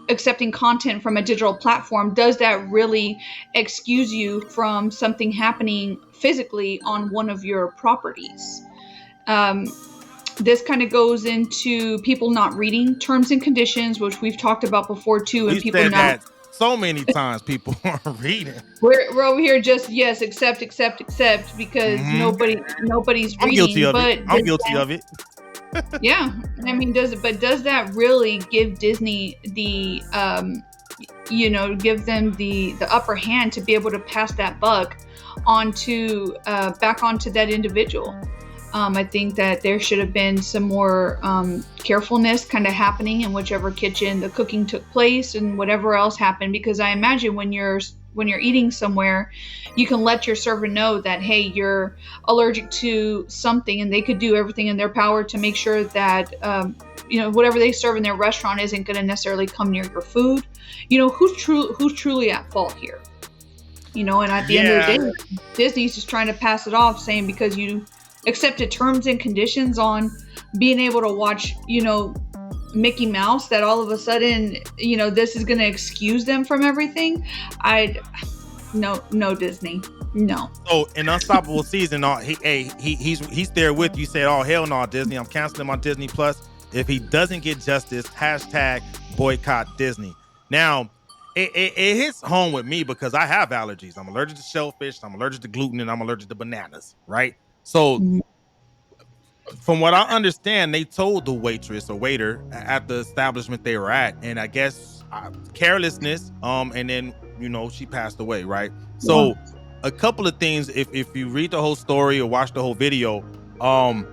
accepting content from a digital platform, does that really excuse you from something happening physically on one of your properties? This kind of goes into people not reading terms and conditions, which we've talked about before too. And people said not that so many times. People aren't reading. We're over here just yes, accept because nobody's reading. I'm guilty of it. I'm guilty of it. Yeah, I mean, does that really give Disney the give them the upper hand to be able to pass that buck back onto that individual? I think that there should have been some more carefulness kind of happening in whichever kitchen the cooking took place and whatever else happened, because I imagine when you're eating somewhere, you can let your server know that, hey, you're allergic to something, and they could do everything in their power to make sure that whatever they serve in their restaurant isn't going to necessarily come near your food. Who's truly at fault here? And at the end of the day, Disney's just trying to pass it off, saying because you accepted terms and conditions on being able to watch, Mickey Mouse, that all of a sudden, this is going to excuse them from everything. No, Disney, no. So in Unstoppable Season, he's there with you. Said, oh hell no, Disney, I'm canceling my Disney Plus if he doesn't get justice. # boycott Disney. Now, it hits home with me because I have allergies. I'm allergic to shellfish, I'm allergic to gluten, and I'm allergic to bananas. Right. So from what I understand, they told the waitress or waiter at the establishment they were at, and I guess carelessness, and then, she passed away, right? So a couple of things, if you read the whole story or watch the whole video, I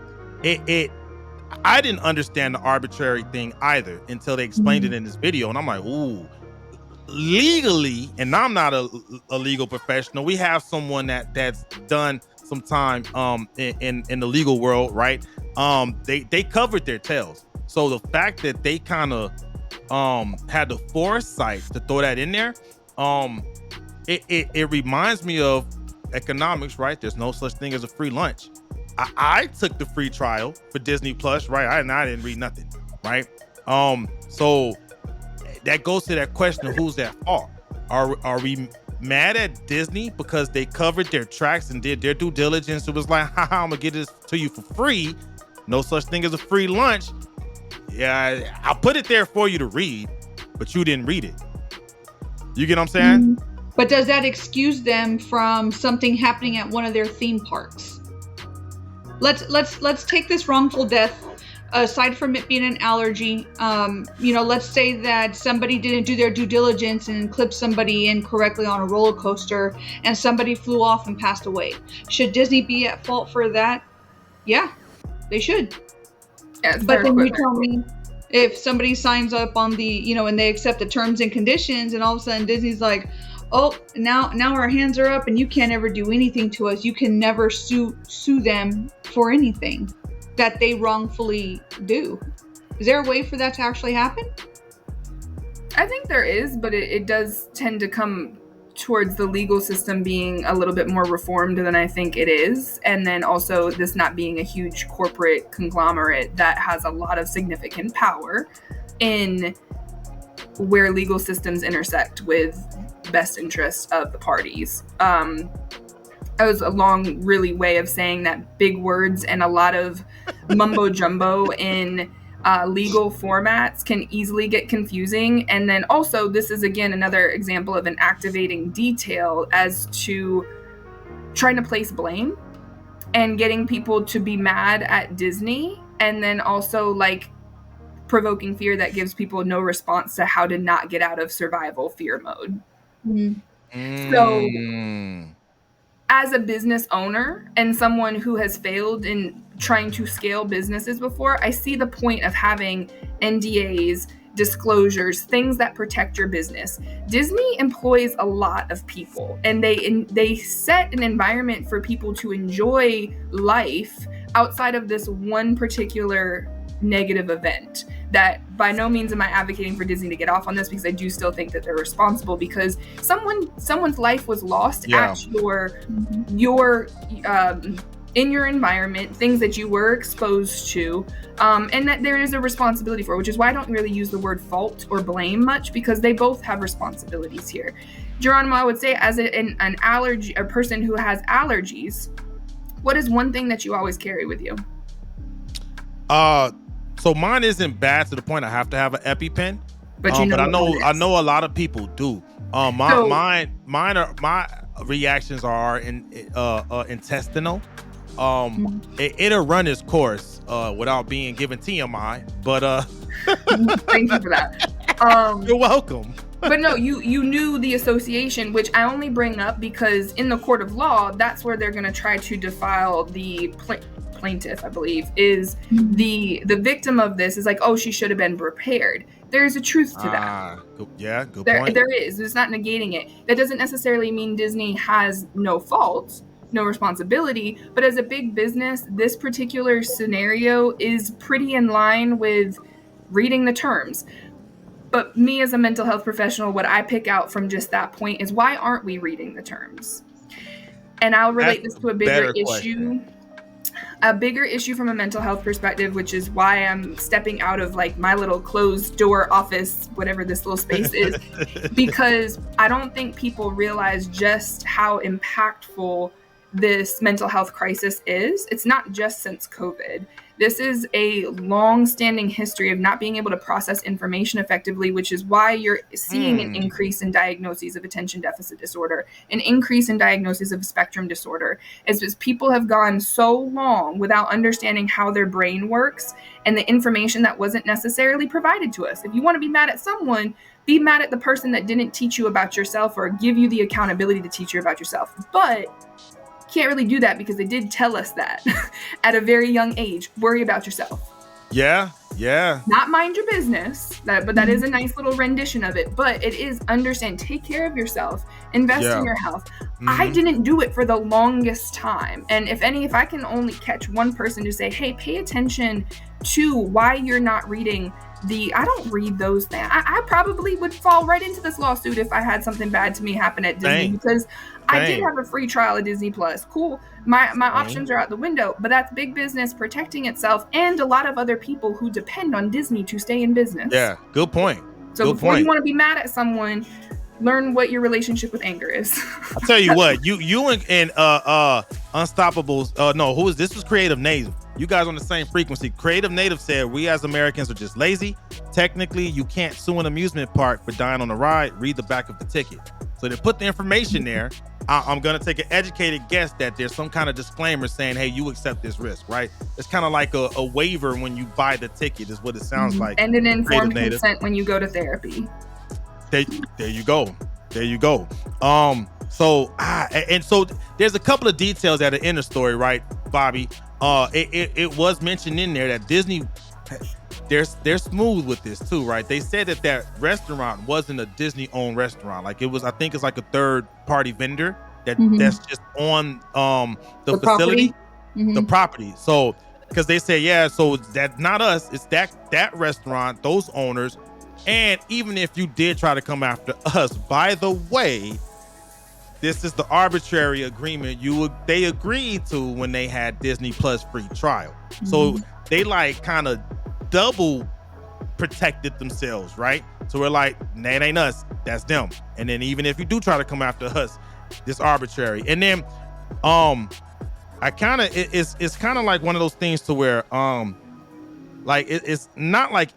didn't understand the arbitrary thing either until they explained it in this video, and I'm like, ooh, legally, and I'm not a legal professional, we have someone that's done some time in the legal world, right? They covered their tails. So the fact that they kind of had the foresight to throw that in there, it reminds me of economics, right? There's no such thing as a free lunch. I took the free trial for Disney Plus, right? I didn't read nothing, right? So that goes to that question of who's at fault. Are we mad at Disney because they covered their tracks and did their due diligence? It was like, haha, I'm gonna get this to you for free. No such thing as a free lunch. Yeah, I'll put it there for you to read, but you didn't read it. You get what I'm saying? But does that excuse them from something happening at one of their theme parks? Let's take this wrongful death aside from it being an allergy. Let's say that somebody didn't do their due diligence and clipped somebody incorrectly on a roller coaster and somebody flew off and passed away. Should Disney be at fault for that? Yeah, they should. Yeah, but then you tell me, if somebody signs up on the, and they accept the terms and conditions, and all of a sudden Disney's like, oh, now our hands are up and you can't ever do anything to us. You can never sue them for anything that they wrongfully do. Is there a way for that to actually happen? I think there is, but it does tend to come towards the legal system being a little bit more reformed than I think it is. And then also this not being a huge corporate conglomerate that has a lot of significant power in where legal systems intersect with best interests of the parties. That was a long, really way of saying that big words and a lot of mumbo jumbo in legal formats can easily get confusing. And then also, this is again another example of an activating detail as to trying to place blame and getting people to be mad at Disney, and then also like provoking fear that gives people no response to how to not get out of survival fear mode. So as a business owner and someone who has failed in trying to scale businesses before, I see the point of having NDAs, disclosures, things that protect your business. Disney employs a lot of people, and they set an environment for people to enjoy life outside of this one particular negative event. That by no means am I advocating for Disney to get off on this, because I do still think that they're responsible, because someone's life was lost at your in your environment, things that you were exposed to, and that there is a responsibility for, which is why I don't really use the word fault or blame much, because they both have responsibilities here. Geronimo, I would say, as a person who has allergies, what is one thing that you always carry with you? So mine isn't bad to the point I have to have an EpiPen, but I know a lot of people do. My reactions are intestinal. It'll run its course without being given TMI, but thank you for that. You're welcome. But no, you knew the association, which I only bring up because in the court of law, that's where they're going to try to defile the plaintiff, I believe, is the victim of this is like, oh, she should have been prepared. There's a truth to that. Yeah, good point. There is. It's not negating it. That doesn't necessarily mean Disney has no fault, no responsibility, but as a big business, this particular scenario is pretty in line with reading the terms. But me as a mental health professional, what I pick out from just that point is, why aren't we reading the terms? And I'll relate this to a bigger issue. A bigger issue from a mental health perspective, which is why I'm stepping out of like my little closed door office, whatever this little space is, because I don't think people realize just how impactful this mental health crisis is. It's not just since COVID. This is a long-standing history of not being able to process information effectively, which is why you're seeing an increase in diagnoses of attention deficit disorder, an increase in diagnoses of spectrum disorder, as people have gone so long without understanding how their brain works and the information that wasn't necessarily provided to us. If you want to be mad at someone, be mad at the person that didn't teach you about yourself or give you the accountability to teach you about yourself. But can't really do that because they did tell us that at a very young age. Worry about yourself. Yeah. Not mind your business, but that is a nice little rendition of it. But it is understand, take care of yourself, invest in your health. I didn't do it for the longest time. And if I can only catch one person to say, hey, pay attention to why you're not reading I don't read those things. I probably would fall right into this lawsuit if I had something bad to me happen at Disney, because I did have a free trial of Disney Plus. Cool. My options are out the window, but that's big business protecting itself and a lot of other people who depend on Disney to stay in business. Yeah, good point. So before you want to be mad at someone, learn what your relationship with anger is. I'll tell you what, you and Unstoppables, no, who is this? Was Creative Native. You guys on the same frequency. Creative Native said we as Americans are just lazy. Technically, you can't sue an amusement park for dying on the ride. Read the back of the ticket. So they put the information there. I'm gonna take an educated guess that there's some kind of disclaimer saying, hey, you accept this risk, right? It's kind of like a waiver when you buy the ticket is what it sounds like. And an informed consent when you go to therapy. There you go. There you go. So there's a couple of details that are in the story, right, Bobby? It was mentioned in there that Disney, they're smooth with this too, right? They said that restaurant wasn't a Disney-owned restaurant. Like it was, I think it's like a third-party vendor that's just on the facility, the property. So because they say, yeah, so that's not us. It's that restaurant, those owners. And even if you did try to come after us, by the way, this is the arbitrary agreement they agreed to when they had Disney Plus free trial. So they like kind of double protected themselves, right? So we're like, that ain't us, that's them. And then even if you do try to come after us, it's arbitrary. And then I kind of it's kind of like one of those things to where like it's not like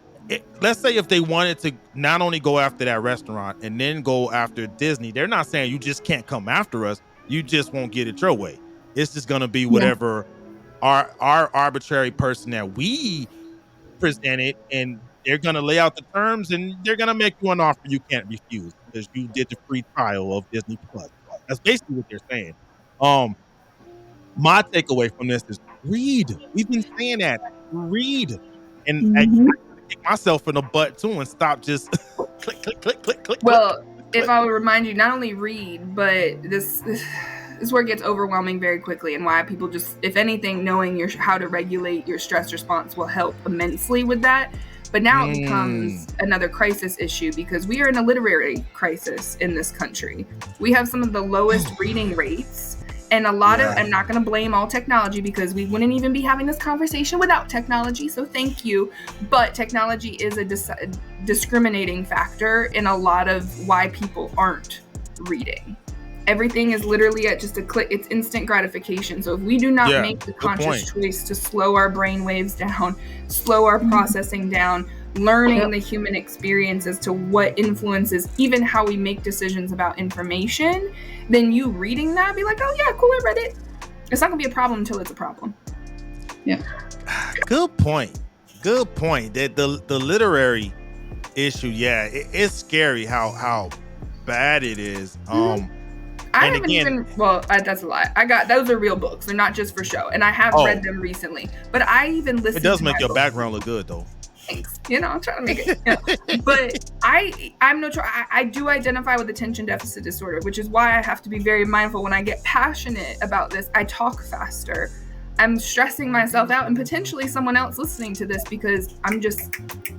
let's say if they wanted to not only go after that restaurant and then go after Disney, they're not saying you just can't come after us. You just won't get it your way. It's just going to be whatever our arbitrary person that we presented, and they're going to lay out the terms and they're going to make you an offer you can't refuse because you did the free trial of Disney Plus. That's basically what they're saying. My takeaway from this is read. We've been saying that. Read. And I kick myself in the butt too and stop just click. Well, if I would remind you, not only read, but this is where it gets overwhelming very quickly, and why people just, if anything, knowing how to regulate your stress response will help immensely with that. But now it becomes another crisis issue because we are in a literary crisis in this country. We have some of the lowest reading rates. And a lot of, I'm not going to blame all technology because we wouldn't even be having this conversation without technology. So thank you. But technology is a discriminating factor in a lot of why people aren't reading. Everything is literally at just a click. It's instant gratification. So if we do not make the conscious choice to slow our brain waves down, slow our processing down, learning the human experience as to what influences even how we make decisions about information, then you reading that be like, oh yeah, cool, I read it. It's not gonna be a problem until it's a problem. Yeah. Good point. That the literary issue, it's scary how bad it is. I haven't that's a lie. Those are real books. They're not just for show. And I have read them recently. But I even listened to it does make your background look good though. Thanks. I'm trying to make it. But I'm no trouble. I do identify with attention deficit disorder, which is why I have to be very mindful when I get passionate about this. I talk faster. I'm stressing myself out and potentially someone else listening to this because I'm just quick.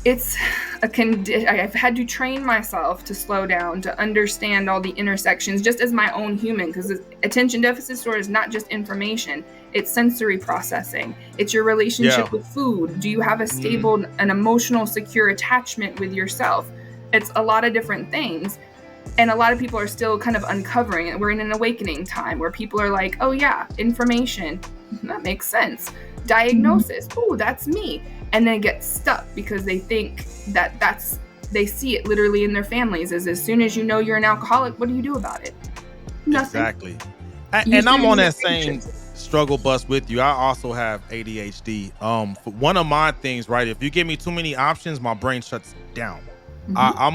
It's a condition. I've had to train myself to slow down, to understand all the intersections just as my own human, because attention deficit disorder is not just information. It's sensory processing. It's your relationship with food. Do you have a stable and emotional, secure attachment with yourself? It's a lot of different things. And a lot of people are still kind of uncovering it. We're in an awakening time where people are like, oh yeah, information, that makes sense. Diagnosis, oh, that's me. And then get stuck because they think they see it literally in their families as soon as you know you're an alcoholic, what do you do about it? Nothing. Exactly. And I'm on that same struggle bus with you. I also have ADHD. One of my things, right, if you give me too many options, my brain shuts down. I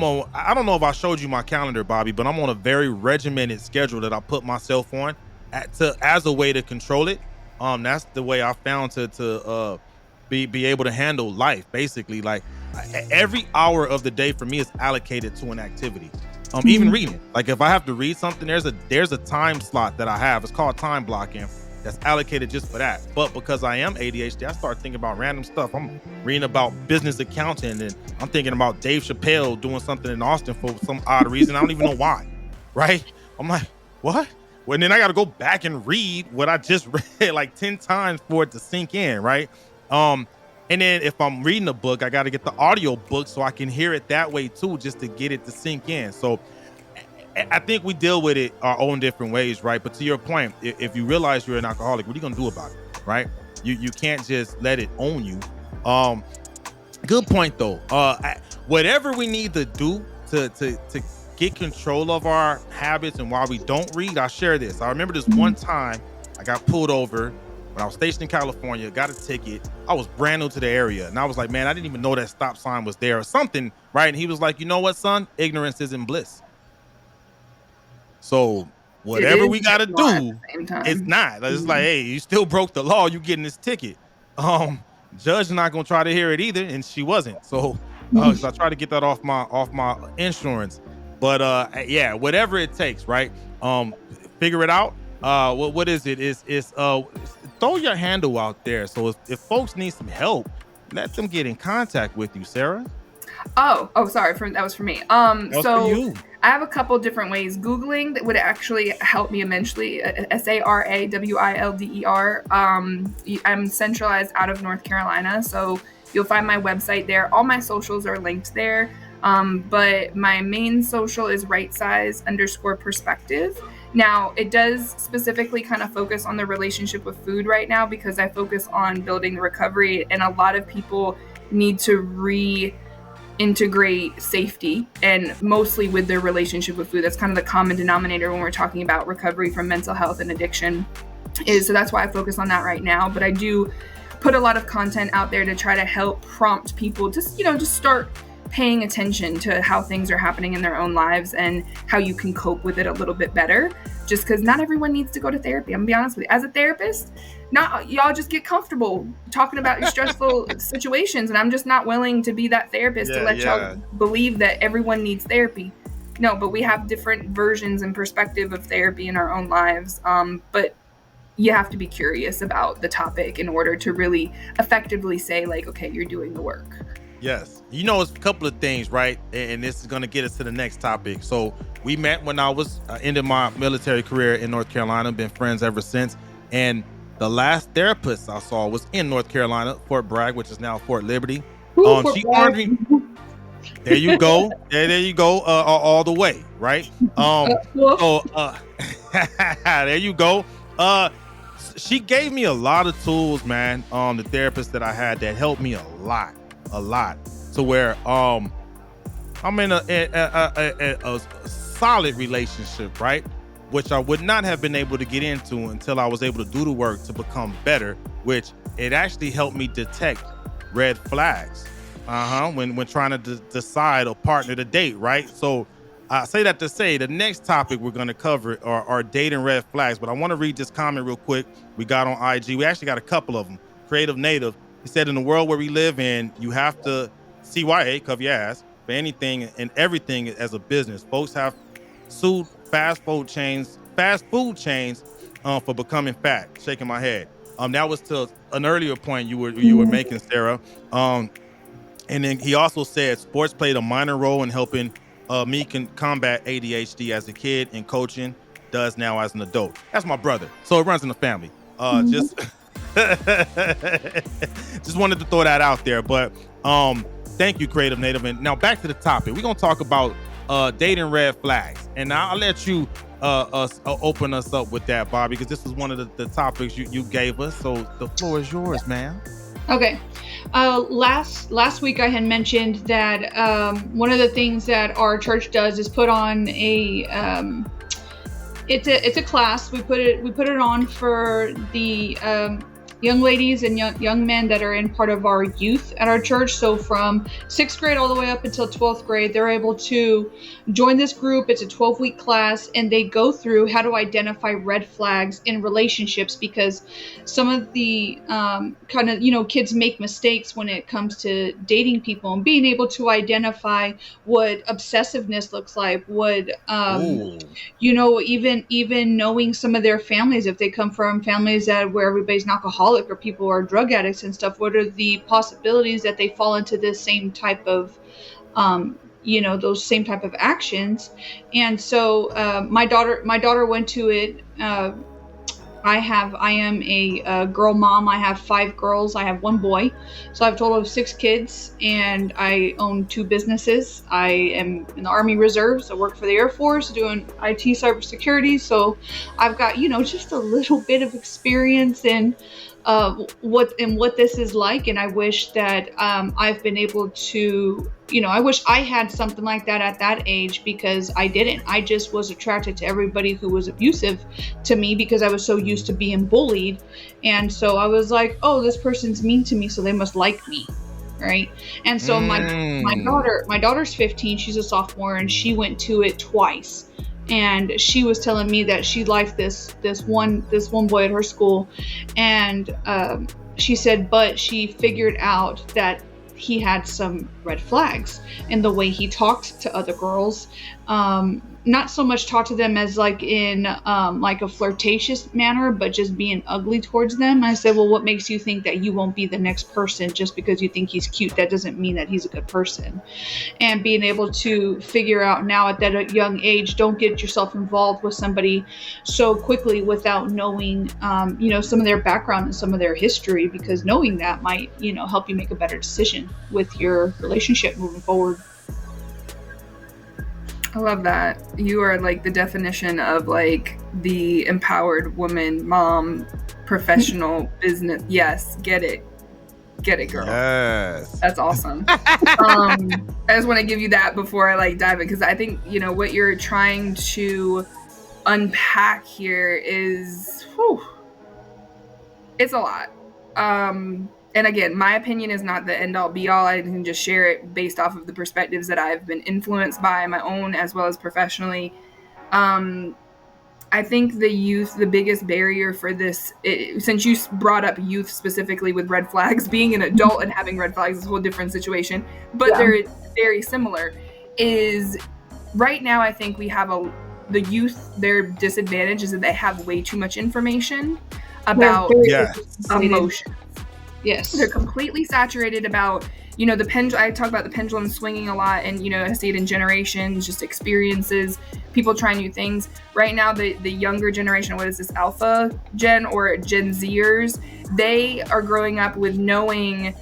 don't know if I showed you my calendar, Bobby, but I'm on a very regimented schedule that I put myself on as a way to control it. That's the way I found to be able to handle life, basically. Like every hour of the day for me is allocated to an activity. Even reading, like if I have to read something, there's a time slot that I have. It's called time blocking. That's allocated just for that. But because I am ADHD, I start thinking about random stuff. I'm reading about business accounting, and I'm thinking about Dave Chappelle doing something in Austin for some odd reason. I don't even know why, right? I'm like, what? Well, then I got to go back and read what I just read like 10 times for it to sink in, right? And then if I'm reading a book, I got to get the audio book so I can hear it that way too, just to get it to sink in. So I think we deal with it our own different ways, right? But to your point, if you realize you're an alcoholic, what are you gonna do about it, right? You can't just let it own you. Good point though. Whatever we need to do to get control of our habits and why we don't read, I'll share this. I remember this one time I got pulled over when I was stationed in California, got a ticket. I was brand new to the area. And I was like, man, I didn't even know that stop sign was there or something, right? And he was like, you know what, son? Ignorance isn't bliss. So whatever we got to do, it's not. It's like, hey, you still broke the law. You getting this ticket. Judge not going to try to hear it either. And she wasn't. So because I tried to get that off my insurance. But yeah, whatever it takes, right? Figure it out. What is it? Is throw your handle out there. So if folks need some help, let them get in contact with you, Sarah. Oh, sorry. That was for me. So for you. I have a couple different ways. Googling that would actually help me immensely. SARAWILDER. I'm centralized out of North Carolina, so you'll find my website there. All my socials are linked there. But my main social is rightsize_perspective. Now, it does specifically kind of focus on the relationship with food right now because I focus on building the recovery, and a lot of people need to reintegrate safety, and mostly with their relationship with food. That's kind of the common denominator when we're talking about recovery from mental health and addiction. So that's why I focus on that right now. But I do put a lot of content out there to try to help prompt people just start paying attention to how things are happening in their own lives and how you can cope with it a little bit better. Just because not everyone needs to go to therapy. I'm gonna be honest with you. As a therapist, not y'all just get comfortable talking about your stressful situations, and I'm just not willing to be that therapist to let y'all believe that everyone needs therapy. No, but we have different versions and perspective of therapy in our own lives. But you have to be curious about the topic in order to really effectively say, like, okay, you're doing the work. Yes. It's a couple of things, right? And this is going to get us to the next topic. So we met when I was ended my military career in North Carolina, been friends ever since. And the last therapist I saw was in North Carolina, Fort Bragg, which is now Fort Liberty. She armed me. There you go. There you go. All the way, right? There you go. She gave me a lot of tools, man. The therapist that I had that helped me a lot, to where I'm in a solid relationship, right? Which I would not have been able to get into until I was able to do the work to become better, which it actually helped me detect red flags when trying to decide a partner to date, right? So I say that to say the next topic we're going to cover are dating red flags, but I want to read this comment real quick. We got on IG. We actually got a couple of them. Creative Native. He said, in the world where we live in, you have to CYA, cover your ass, for anything and everything as a business. Folks have sued fast food chains for becoming fat. Shaking my head. That was to an earlier point you were making, Sarah. And then he also said sports played a minor role in helping me can combat ADHD as a kid, and coaching does now as an adult. That's my brother, so it runs in the family. Just wanted to throw that out there. But thank you, Creative Native. And now back to the topic. We're gonna talk about dating red flags, and I'll let you open us up with that, Bobby, because this is one of the topics you gave us. So the floor is yours, ma'am. Okay. Last week I had mentioned that one of the things that our church does is put on it's a class. We put it on for the young ladies and young men that are in part of our youth at our church. So from 6th grade all the way up until 12th grade, they're able to join this group. It's a 12-week class, and they go through how to identify red flags in relationships, because some of the kids make mistakes when it comes to dating people, and being able to identify what obsessiveness looks like, what even knowing some of their families, if they come from families where everybody's an alcoholic or people are drug addicts and stuff, what are the possibilities that they fall into this same type of those same type of actions. And so my daughter went to it I am a girl mom. I have 5 girls. I have 1 boy. So I have a total of 6 kids, and I own 2 businesses. I am in the Army Reserves. I work for the Air Force doing IT cybersecurity. So I've got, just a little bit of experience in what this is like. And I wish that I've been able to, I wish I had something like that at that age, because I didn't. I just was attracted to everybody who was abusive to me because I was so used to being bullied. And so I was like, oh, this person's mean to me, so they must like me. Right. And so my daughter's 15, she's a sophomore, and she went to it twice. And she was telling me that she liked this one boy at her school, and she said, but she figured out that he had some red flags in the way he talked to other girls. Not so much talk to them as like in like a flirtatious manner, but just being ugly towards them. I said, well, what makes you think that you won't be the next person just because you think he's cute? That doesn't mean that he's a good person. And being able to figure out now at that young age, don't get yourself involved with somebody so quickly without knowing, some of their background and some of their history, because knowing that might, help you make a better decision with your relationship moving forward. I love that. You are like the definition of like the empowered woman, mom, professional, business. Yes, get it, girl. Yes, that's awesome. I just want to give you that before I like dive in, because I think what you're trying to unpack here is, it's a lot. And again, my opinion is not the end all be all. I can just share it based off of the perspectives that I've been influenced by, my own as well as professionally. I think the biggest barrier for this, since you brought up youth specifically with red flags, being an adult and having red flags is a whole different situation, but they're very similar, is right now I think we have the youth, their disadvantage is that they have way too much information about emotion. Yes. They're completely saturated about, the pendulum. I talk about the pendulum swinging a lot, and, I see it in generations, just experiences, people trying new things. Right now, the younger generation, what is this, Alpha Gen or Gen Zers, they are growing up with knowing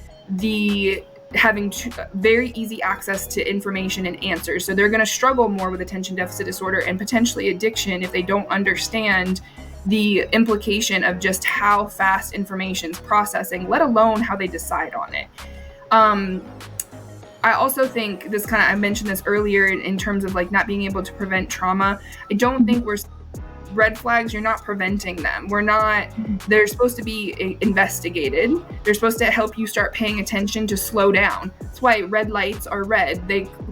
having very easy access to information and answers. So they're going to struggle more with attention deficit disorder and potentially addiction if they don't understand the implication of just how fast information's processing, let alone how they decide on it. I also think I mentioned this earlier in terms of like not being able to prevent trauma. I don't think red flags, you're not preventing them. They're supposed to be investigated. They're supposed to help you start paying attention to slow down. That's why red lights are red.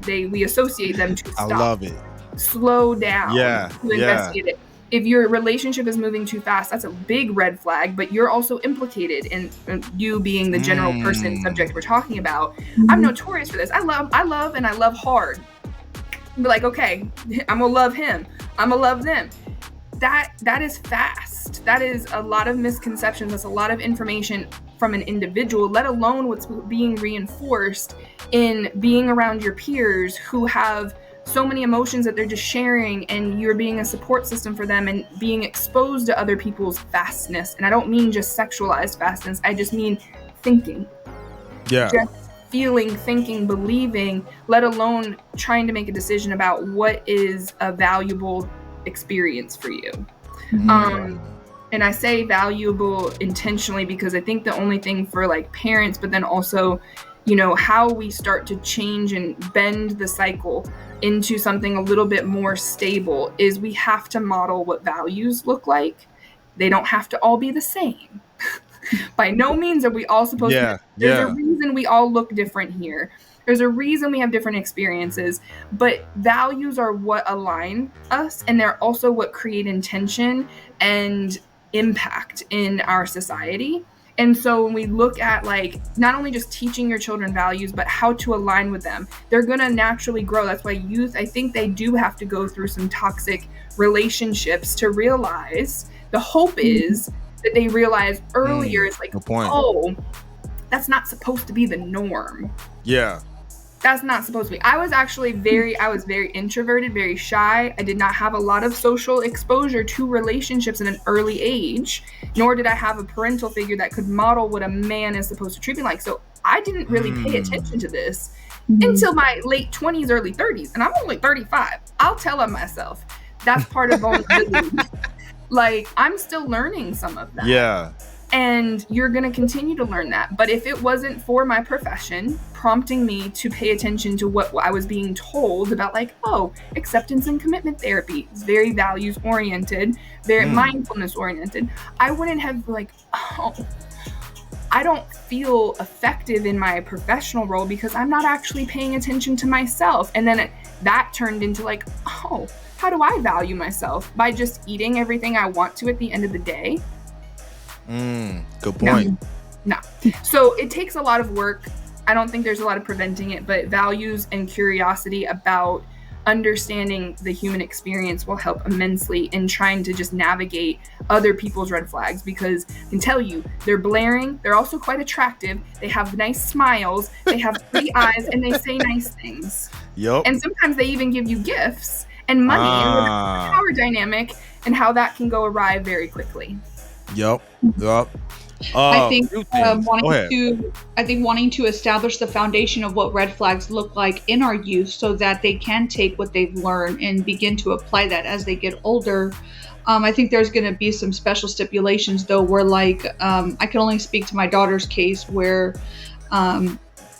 We associate them to stop. I love it. Slow down. To investigate it. If your relationship is moving too fast, that's a big red flag, but you're also implicated in you being the general person subject we're talking about. I'm notorious for this. I love and I love hard. Be like, okay, I'm gonna love him. I'm gonna love them. That is fast. That is a lot of misconceptions. That's a lot of information from an individual, let alone what's being reinforced in being around your peers who have so many emotions that they're just sharing, and you're being a support system for them and being exposed to other people's fastness. And I don't mean just sexualized fastness. I just mean thinking. Yeah. Just feeling, thinking, believing, let alone trying to make a decision about what is a valuable experience for you. And I say valuable intentionally because I think the only thing for like parents, but then also, how we start to change and bend the cycle into something a little bit more stable is we have to model what values look like. They don't have to all be the same. By no means are we all supposed to. There's a reason we all look different here. There's a reason we have different experiences, but values are what align us, and they're also what create intention and impact in our society. And so when we look at like not only just teaching your children values, but how to align with them, they're going to naturally grow. That's why youth, I think they do have to go through some toxic relationships to realize. The hope is that they realize earlier, it's like, oh, that's not supposed to be the norm. Yeah. That's not supposed to be. I was very introverted, very shy. I did not have a lot of social exposure to relationships at an early age, nor did I have a parental figure that could model what a man is supposed to treat me like. So I didn't really pay attention to this until my late 20s, early 30s. And I'm only 35. I'll tell on myself. That's part of vulnerability. Like, I'm still learning some of that. Yeah. And you're going to continue to learn that. But if it wasn't for my profession prompting me to pay attention to what I was being told about, like, oh, acceptance and commitment therapy is very values oriented, very mindfulness oriented, I wouldn't have like, oh, I don't feel effective in my professional role because I'm not actually paying attention to myself. And then that turned into like, oh, how do I value myself? By just eating everything I want to at the end of the day? Good point. No. So it takes a lot of work. I don't think there's a lot of preventing it, but values and curiosity about understanding the human experience will help immensely in trying to just navigate other people's red flags, because I can tell you, they're blaring. They're also quite attractive. They have nice smiles. They have pretty eyes, and they say nice things. Yep. And sometimes they even give you gifts and money, and the power dynamic and how that can go awry very quickly. Yep. I think wanting to establish the foundation of what red flags look like in our youth, so that they can take what they've learned and begin to apply that as they get older. I think there's going to be some special stipulations, though, where like I can only speak to my daughter's case, where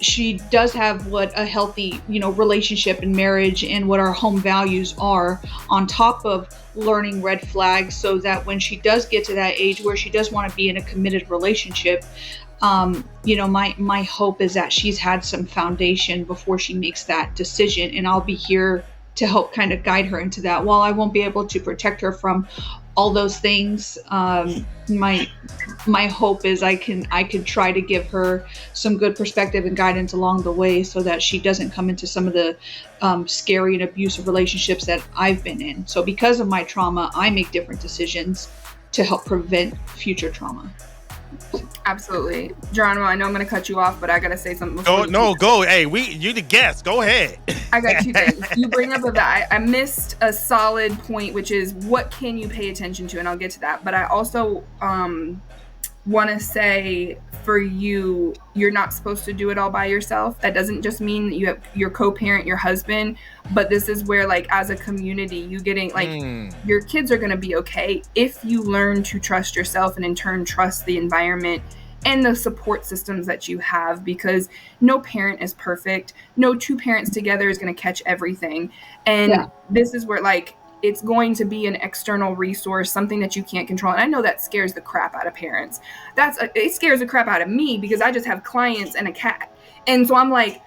she does have what a healthy, relationship and marriage and what our home values are, on top of learning red flags, so that when she does get to that age where she does want to be in a committed relationship, my hope is that she's had some foundation before she makes that decision, and I'll be here to help kind of guide her into that. While I won't be able to protect her from all those things, my hope is I can try to give her some good perspective and guidance along the way, so that she doesn't come into some of the scary and abusive relationships that I've been in. So because of my trauma, I make different decisions to help prevent future trauma. Absolutely. Geronimo, I know I'm going to cut you off, but I got to say something. Go. Hey, you the guest. Go ahead. I got two things. You bring up that I missed a solid point, which is what can you pay attention to? And I'll get to that. But I also want to say, for you're not supposed to do it all by yourself. That doesn't just mean that you have your co-parent, your husband, but this is where, like, as a community, you getting like your kids are going to be okay if you learn to trust yourself, and in turn trust the environment and the support systems that you have, because no parent is perfect. No two parents together is going to catch everything. And this is where, like, it's going to be an external resource, something that you can't control. And I know that scares the crap out of parents. It scares the crap out of me, because I just have clients and a cat. And so I'm like,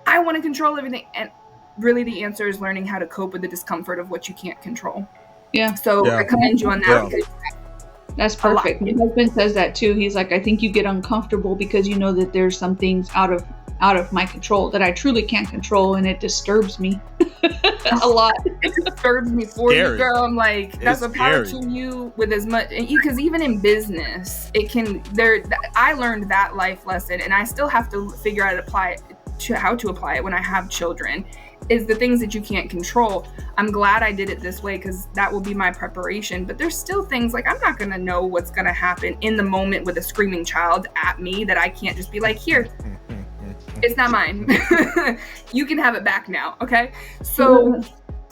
I want to control everything. And really the answer is learning how to cope with the discomfort of what you can't control. Yeah. So I commend you on that. Yeah. Because that's perfect. My husband says that too. He's like, I think you get uncomfortable because you know that there's some things out of my control that I truly can't control, and it disturbs me a lot. It disturbs me for you, girl. I'm like, that's a power scary. to you with as much, because even in business, I learned that life lesson, and I still have to figure out how to apply it when I have children, is the things that you can't control. I'm glad I did it this way, because that will be my preparation. But there's still things like, I'm not going to know what's going to happen in the moment with a screaming child at me, that I can't just be like, here, it's not mine. You can have it back now. Okay. So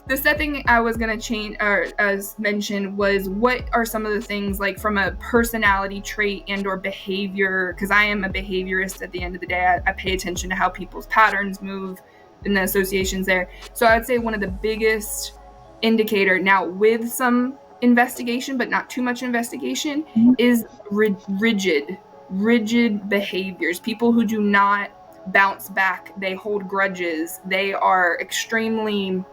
the setting I was going to change, or as mentioned, was what are some of the things, like from a personality trait and or behavior, because I am a behaviorist at the end of the day. I pay attention to how people's patterns move and the associations there. So I would say one of the biggest indicator, now with some investigation, but not too much investigation, is rigid behaviors. People who do not bounce back, they hold grudges, they are extremely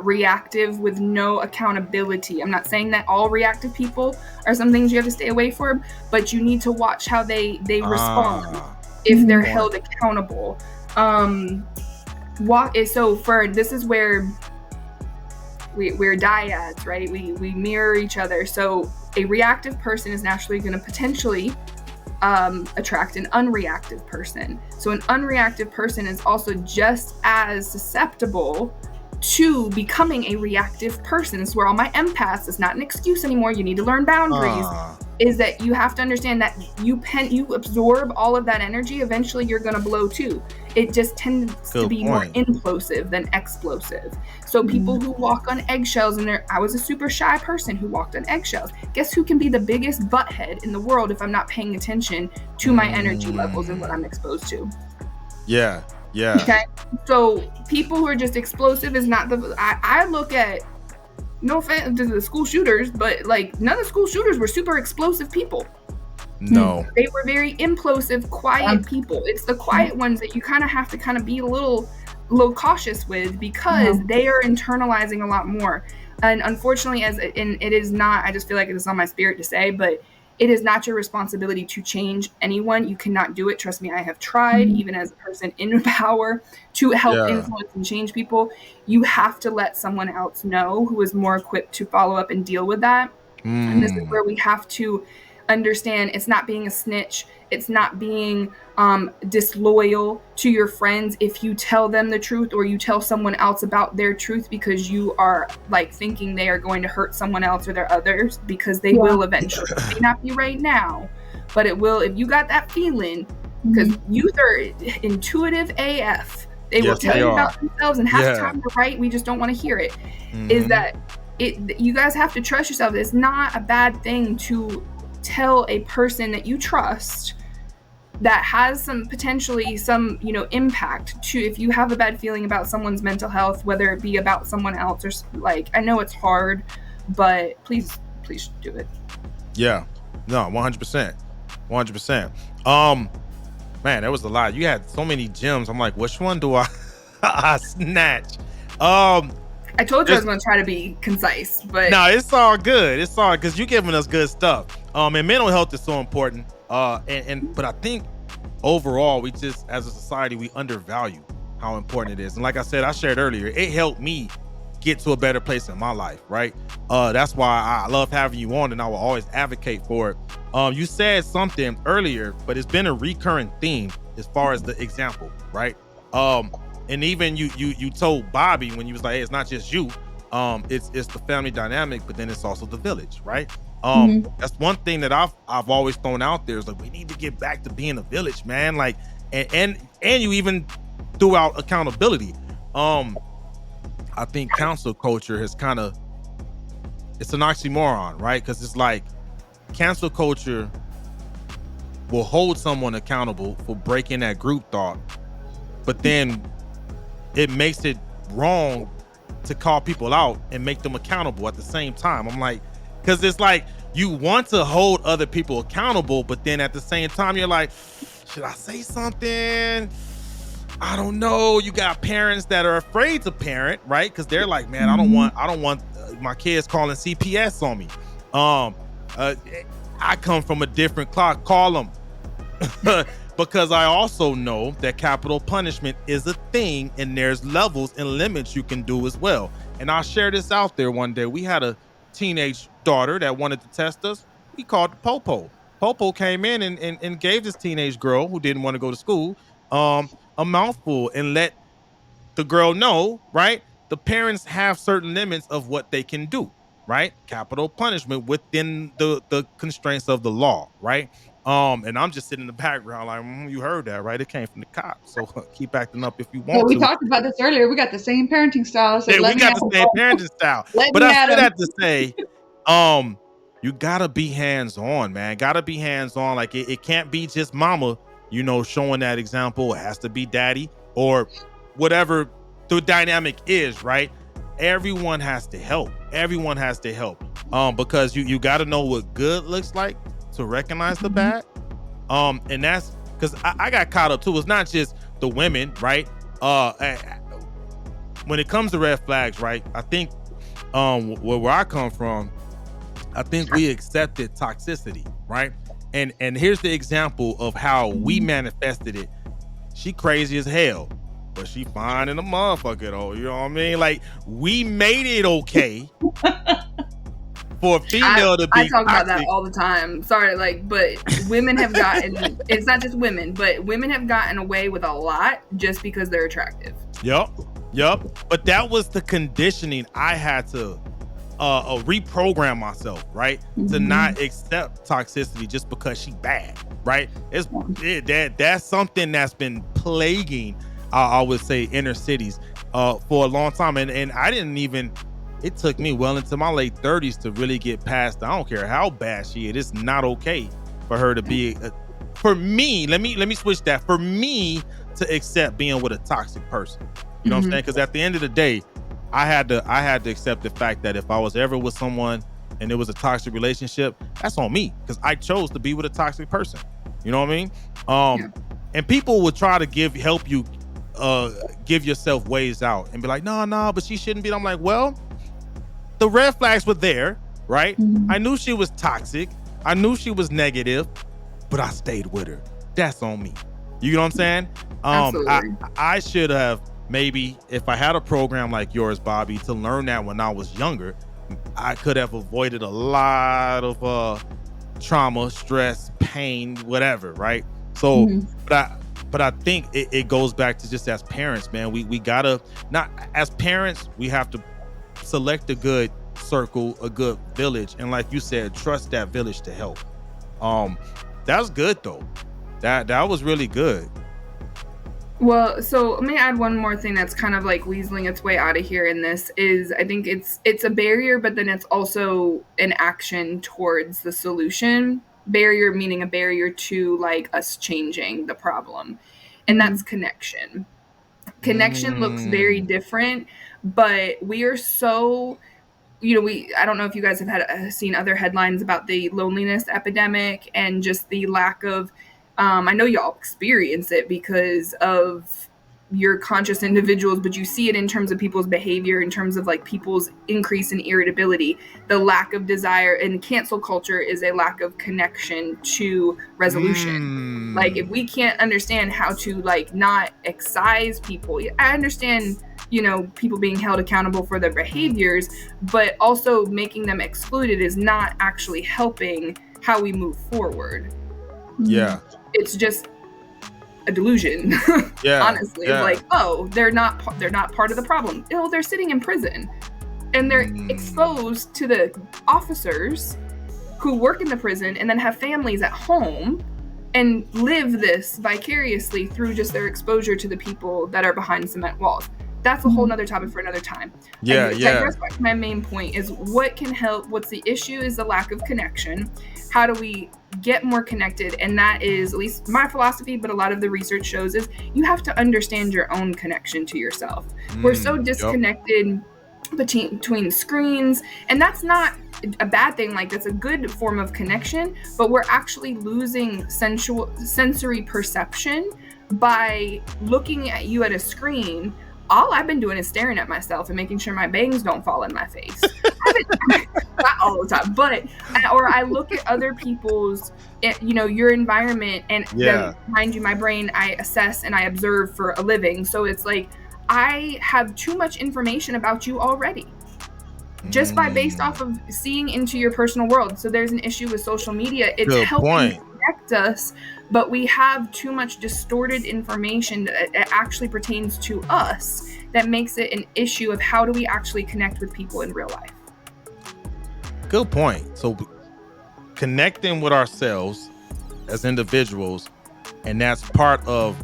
reactive with no accountability. I'm not saying that all reactive people are some things you have to stay away from, but you need to watch how they respond if they're held accountable. This is where we're dyads, right? We mirror each other. So a reactive person is naturally going to potentially attract an unreactive person. So an unreactive person is also just as susceptible to becoming a reactive person. It's where all my empaths, it's not an excuse anymore. You need to learn boundaries. Is that you have to understand that you absorb all of that energy. Eventually you're going to blow too. It just tends to be more implosive than explosive. So people who walk on eggshells, and I was a super shy person who walked on eggshells. Guess who can be the biggest butthead in the world if I'm not paying attention to my energy levels and what I'm exposed to? Yeah. Okay. So people who are just explosive is not I look at, no offense to the school shooters, but like none of the school shooters were super explosive people. No. They were very implosive, quiet people. It's the quiet ones that you kind of have to be a little cautious with, because they are internalizing a lot more. And unfortunately, it is not, I just feel like it is on my spirit to say, but it is not your responsibility to change anyone. You cannot do it. Trust me, I have tried, even as a person in power, to help influence and change people. You have to let someone else know who is more equipped to follow up and deal with that. And this is where we have to understand it's not being a snitch. It's not being disloyal to your friends if you tell them the truth or you tell someone else about their truth because you are like thinking they are going to hurt someone else or their others, because they will eventually. It may not be right now, but it will if you got that feeling, because youth are intuitive AF. They will tell you about themselves, and half the time they're right. We just don't want to hear it. Is that you guys have to trust yourself. It's not a bad thing to tell a person that you trust that has some potentially some impact to, if you have a bad feeling about someone's mental health, whether it be about someone else or like, I know it's hard, but please do it. Yeah, no, 100%. Man, that was a lot. You had so many gems. I'm like, which one do I snatch? I told you I was going to try to be concise, but no, it's all good. It's all because you're giving us good stuff. And mental health is so important. But I think overall, we just, as a society, we undervalue how important it is. And like I said, I shared earlier, it helped me get to a better place in my life, right? That's why I love having you on, and I will always advocate for it. You said something earlier, but it's been a recurring theme as far as the example, right? And even you told Bobby when you was like, hey, it's not just you, it's the family dynamic, but then it's also the village, right? That's one thing that I've always thrown out there is like, we need to get back to being a village, man. Like, and you even threw out accountability. I think cancel culture has it's an oxymoron, right? Because it's like cancel culture will hold someone accountable for breaking that group thought, but then it makes it wrong to call people out and make them accountable at the same time. I'm like, because it's like you want to hold other people accountable, but then at the same time you're like, should I say something? I don't know. You got parents that are afraid to parent, right? Because they're like, man, I don't want my kids calling CPS on me. I come from a different clock. Call them. Because I also know that capital punishment is a thing, and there's levels and limits you can do as well. And I'll share this out there one day. We had a teenage daughter that wanted to test us. We called the Popo. Popo came in and gave this teenage girl who didn't want to go to school a mouthful and let the girl know, right? The parents have certain limits of what they can do, right? Capital punishment within the constraints of the law, right? And I'm just sitting in the background like, you heard that, right? It came from the cops. So keep acting up if you want Well, we to. talked about this earlier. We got the same parenting style. So Yeah, we got the same parenting style. But I say that to say, you gotta be hands-on, man. Gotta be hands-on. Like it can't be just mama, showing that example. It has to be daddy or whatever the dynamic is, right? Everyone has to help. Everyone has to help. Because you gotta know what good looks like to recognize the bad. And that's because I got caught up too. It's not just the women, right? When it comes to red flags, right? I think where I come from, I think we accepted toxicity, right? And here's the example of how we manifested it. She crazy as hell, but she fine in a motherfucker though. You know what I mean? Like we made it okay for a female to be I talk about that toxic. all the time. Sorry, like, but women have gotten, it's not just women, but women have gotten away with a lot just because they're attractive. Yep. But that was the conditioning I had to reprogram myself, right? To not accept toxicity just because she bad, right? That's something that's been plaguing, I would say, inner cities for a long time. And I didn't even, it took me well into my late 30s to really get past, I don't care how bad she is, it's not okay for her to be, for me, let me switch that, for me to accept being with a toxic person. You know what I'm saying? Because at the end of the day, I had to accept the fact that if I was ever with someone and it was a toxic relationship, that's on me because I chose to be with a toxic person. You know what I mean? And people would try to help you give yourself ways out and be like, no, but she shouldn't be. I'm like, well, the red flags were there, right? I knew she was toxic. I knew she was negative, but I stayed with her. That's on me. You know what I'm saying? I should have, maybe if I had a program like yours, Bobby, to learn that when I was younger, I could have avoided a lot of trauma, stress, pain, whatever, right? So, but I think it goes back to just as parents, man, we gotta, not as parents, we have to select a good circle, a good village, and like you said, trust that village to help. That was good though. That was really good. Well, so let me add one more thing that's kind of like weaseling its way out of here in this is I think it's a barrier, but then it's also an action towards the solution. Barrier meaning a barrier to like us changing the problem. And that's connection. Connection looks very different, but we are so, I don't know if you guys have seen other headlines about the loneliness epidemic and just the lack of, I know y'all experience it because of your conscious individuals, but you see it in terms of people's behavior, in terms of like people's increase in irritability, the lack of desire, and cancel culture is a lack of connection to resolution. Like if we can't understand how to like not excise people, I understand, people being held accountable for their behaviors, but also making them excluded is not actually helping how we move forward. Yeah. It's just a delusion. Honestly. Like, oh, they're not part of the problem. Oh, they're sitting in prison and they're exposed to the officers who work in the prison and then have families at home and live this vicariously through just their exposure to the people that are behind cement walls. That's a whole nother topic for another time. My main point is what can help. What's the issue is the lack of connection. How do we get more connected? And that is at least my philosophy, but a lot of the research shows is you have to understand your own connection to yourself. We're so disconnected between screens, and that's not a bad thing. Like that's a good form of connection, but we're actually losing sensory perception by looking at you at a screen. All I've been doing is staring at myself and making sure my bangs don't fall in my face. Not all the time, but or I look at other people's, your environment, and then, mind you, my brain, I assess and I observe for a living. So it's like I have too much information about you already, just based off of seeing into your personal world. So there's an issue with social media. It's helping connect us, but we have too much distorted information that actually pertains to us that makes it an issue of how do we actually connect with people in real life. Good point. So connecting with ourselves as individuals, and that's part of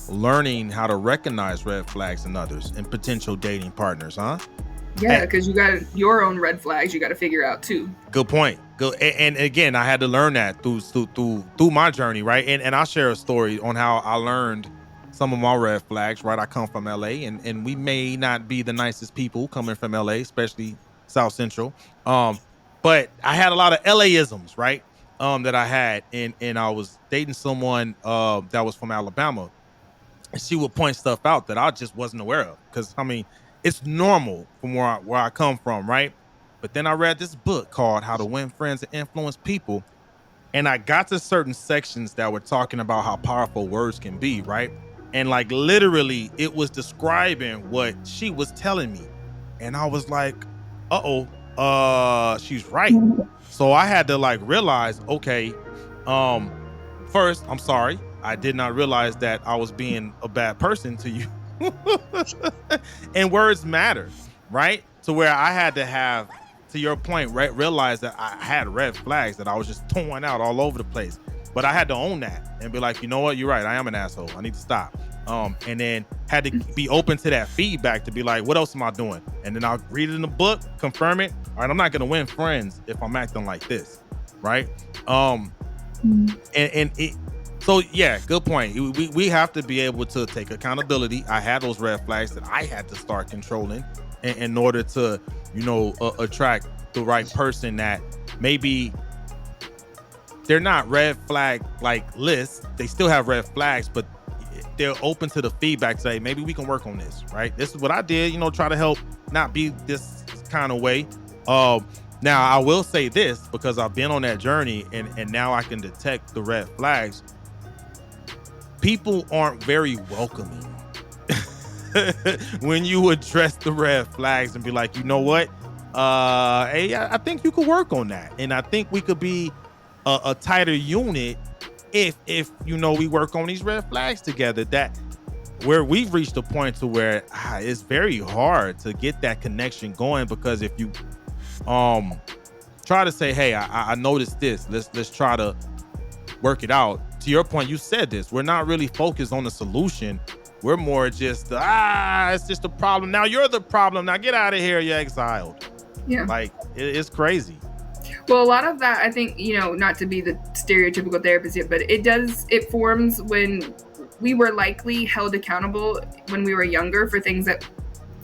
learning how to recognize red flags in others and potential dating partners, huh? Yeah, because you got your own red flags you got to figure out too. Good point. And again, I had to learn that through my journey, right? And I'll share a story on how I learned some of my red flags, right? I come from LA, and we may not be the nicest people coming from LA, especially South Central. But I had a lot of LA-isms, right? That I had, and I was dating someone that was from Alabama, and she would point stuff out that I just wasn't aware of. Because I mean, it's normal from where I come from, right? But then I read this book called How to Win Friends and Influence People, and I got to certain sections that were talking about how powerful words can be, right? And like literally, it was describing what she was telling me, and I was like, "Uh-oh, she's right. So I had to like realize, okay, first, I'm sorry. I did not realize that I was being a bad person to you. And words matter, right? To where I had to have, to your point, right, realize that I had red flags that I was just throwing out all over the place. But I had to own that and be like, you know what, you're right. I am an asshole. I need to stop. And then had to be open to that feedback to be like, what else am I doing? And then I'll read it in the book, confirm it. All right, I'm not gonna win friends if I'm acting like this, right? And it, so yeah, good point. We have to be able to take accountability. I had those red flags that I had to start controlling in order to, attract the right person that maybe they're not red flag like lists. They still have red flags, but they're open to the feedback. Say, maybe we can work on this, right? This is what I did, try to help not be this kind of way. Now I will say this, because I've been on that journey and now I can detect the red flags. People aren't very welcoming when you address the red flags and be like, you know what? Hey, I think you could work on that. And I think we could be a tighter unit if we work on these red flags together. That where we've reached a point to where it's very hard to get that connection going, because if you try to say, hey, I noticed this, let's try to work it out. To your point, you said this, we're not really focused on the solution. We're more just it's just a problem. Now you're the problem. Now get out of here. You're exiled. Yeah. Like it's crazy. Well, a lot of that, I think, not to be the stereotypical therapist yet, but it forms when we were likely held accountable when we were younger for things that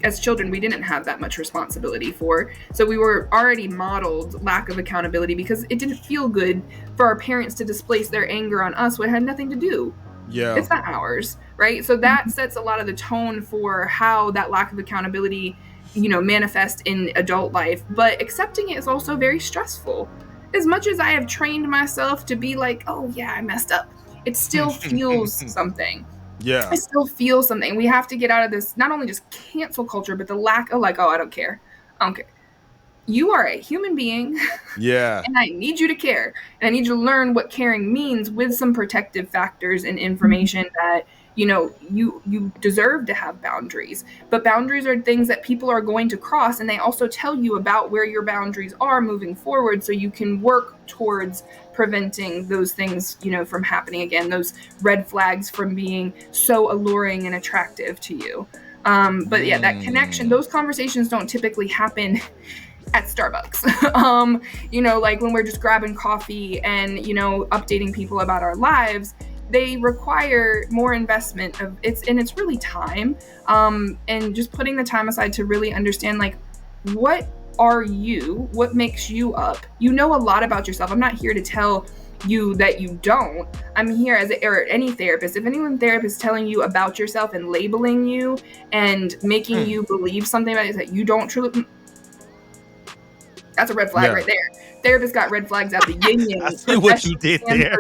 as children we didn't have that much responsibility for. So we were already modeled lack of accountability because it didn't feel good for our parents to displace their anger on us when it had nothing to do. Yeah. It's not ours, right? So that sets a lot of the tone for how that lack of accountability manifest in adult life. But accepting it is also very stressful. As much as I have trained myself to be like, oh yeah, I messed up, it still feels something. Yeah. I still feel something. We have to get out of this, not only just cancel culture, but the lack of like, oh, I don't care. You are a human being. Yeah. And I need you to care. And I need you to learn what caring means with some protective factors and information that, you deserve to have boundaries. But boundaries are things that people are going to cross, and they also tell you about where your boundaries are moving forward, so you can work towards preventing those things, from happening again, those red flags from being so alluring and attractive to you. But yeah, that connection, those conversations don't typically happen at Starbucks. Like when we're just grabbing coffee and, updating people about our lives. They require more investment of it's really time. And just putting the time aside to really understand, like, what are you? What makes you up? You know a lot about yourself. I'm not here to tell you that you don't. I'm here as any therapist. If anyone therapist is telling you about yourself and labeling you and making you believe something about it that you don't truly, that's a red flag right there. Therapists got red flags at the yin. I see what you did there.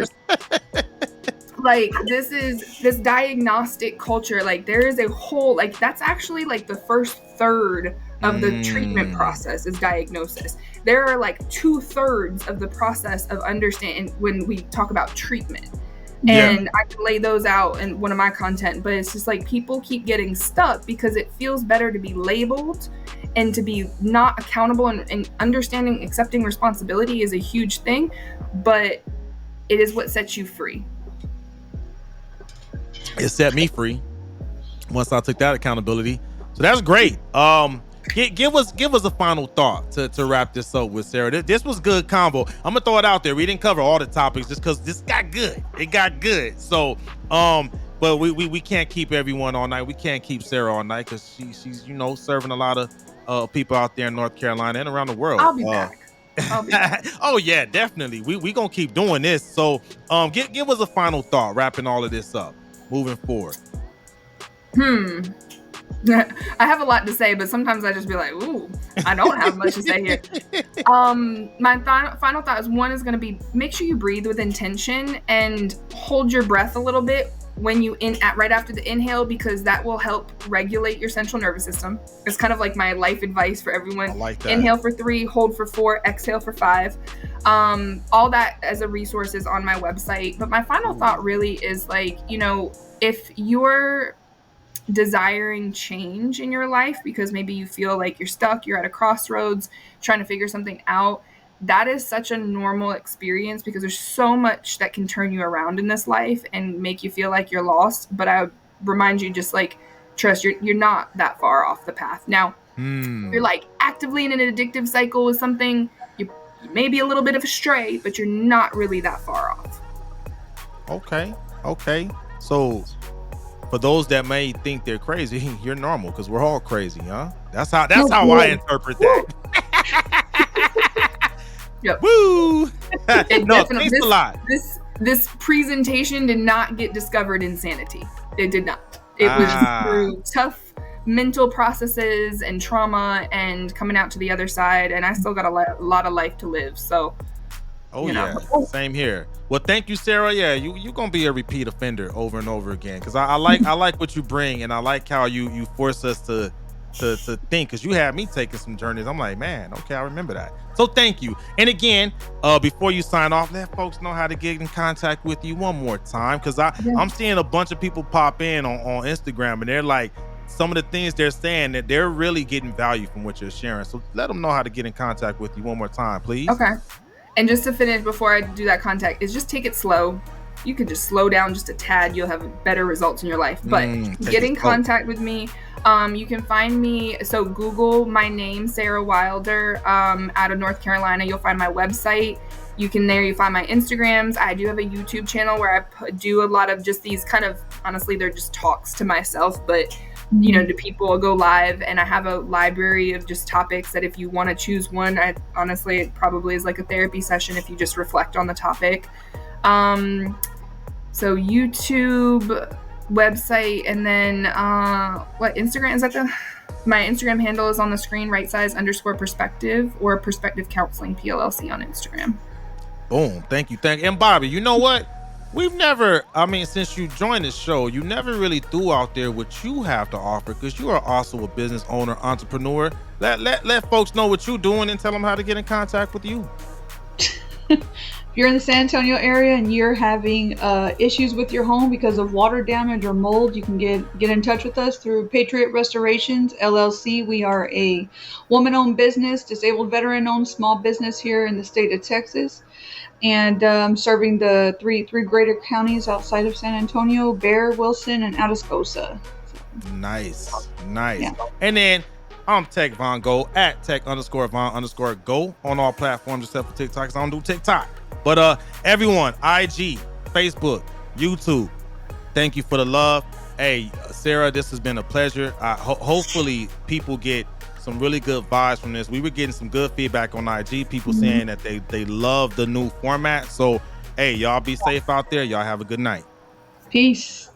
Like this diagnostic culture, like there is a whole, like that's actually like the first third of the treatment process is diagnosis. There are like 2/3 of the process of understanding when we talk about treatment. And I can lay those out in one of my content, but it's just like people keep getting stuck because it feels better to be labeled and to be not accountable, and understanding, accepting responsibility is a huge thing, but it is what sets you free. It set me free once I took that accountability. So that's great. Give us a final thought to wrap this up with, Sarah. This was good convo. I'm gonna throw it out there. We didn't cover all the topics just because this got good. It got good. So but we can't keep everyone all night. We can't keep Sarah all night because she's serving a lot of people out there in North Carolina and around the world. I'll be back. Oh yeah, definitely. We gonna keep doing this. So give us a final thought, wrapping all of this up, moving forward. I have a lot to say, but sometimes I just be like, ooh, I don't have much to say here. My final thought is, one is going to be, make sure you breathe with intention and hold your breath a little bit when you right after the inhale, because that will help regulate your central nervous system. It's kind of like my life advice for everyone. I like that. Inhale for 3, hold for 4, exhale for 5. All that as a resource is on my website. But my final thought really is like, you know, if you're desiring change in your life because maybe you feel like you're stuck, you're at a crossroads trying to figure something out, that is such a normal experience because there's so much that can turn you around in this life and make you feel like you're lost. But I would remind you, just like, trust, you're not that far off the path. Now, if you're like actively in an addictive cycle with something, you may be a little bit of a stray, but you're not really that far off. Okay. So for those that may think they're crazy, you're normal because we're all crazy, huh? That's how I interpret that. Yep. Woo! No, thanks a lot. This presentation did not get discovered insanity. It did not. It was through tough mental processes and trauma and coming out to the other side, and I still got a lot of life to live. So, same here. Well, thank you, Sarah. Yeah, you gonna be a repeat offender over and over again because I like what you bring, and I like how you force us to think, because you had me taking some journeys. I'm like, man, okay, I remember that. So thank you. And again, before you sign off, let folks know how to get in contact with you one more time, because I'm seeing a bunch of people pop in on Instagram, and they're like, some of the things they're saying that they're really getting value from what you're sharing. So let them know how to get in contact with you one more time, please. Okay. And just to finish before I do that contact, is just take it slow. You can just slow down just a tad. You'll have better results in your life. But get in contact with me. You can find me. So Google my name, Sarah Wilder, out of North Carolina. You'll find my website. You find my Instagrams. I do have a YouTube channel where I do a lot of just these kind of, honestly, they're just talks to myself, but you know, to people, I'll go live, and I have a library of just topics that if you want to choose one, honestly, it probably is like a therapy session if you just reflect on the topic. So YouTube, website, and then Instagram is that my Instagram handle is on the screen, right_perspective, or Perspective Counseling PLLC on Instagram. Boom. Thank you. And Bobby, you know what? We've never, since you joined the show, you never really threw out there what you have to offer, because you are also a business owner, entrepreneur. Let folks know what you're doing and tell them how to get in contact with you. If you're in the San Antonio area and you're having issues with your home because of water damage or mold, you can get in touch with us through Patriot Restorations, LLC. We are a woman-owned business, disabled veteran-owned small business here in the state of Texas. And serving the three greater counties outside of San Antonio: Bexar, Wilson, and Atascosa. Nice. Yeah. And then I'm Tech Von Go at Tech_Von_Go on all platforms except for TikTok, because I don't do TikTok. But everyone, IG, Facebook, YouTube, thank you for the love. Hey, Sarah, this has been a pleasure. Hopefully people get some really good vibes from this. We were getting some good feedback on IG, people saying that they love the new format. So hey, y'all be safe out there. Y'all have a good night. Peace.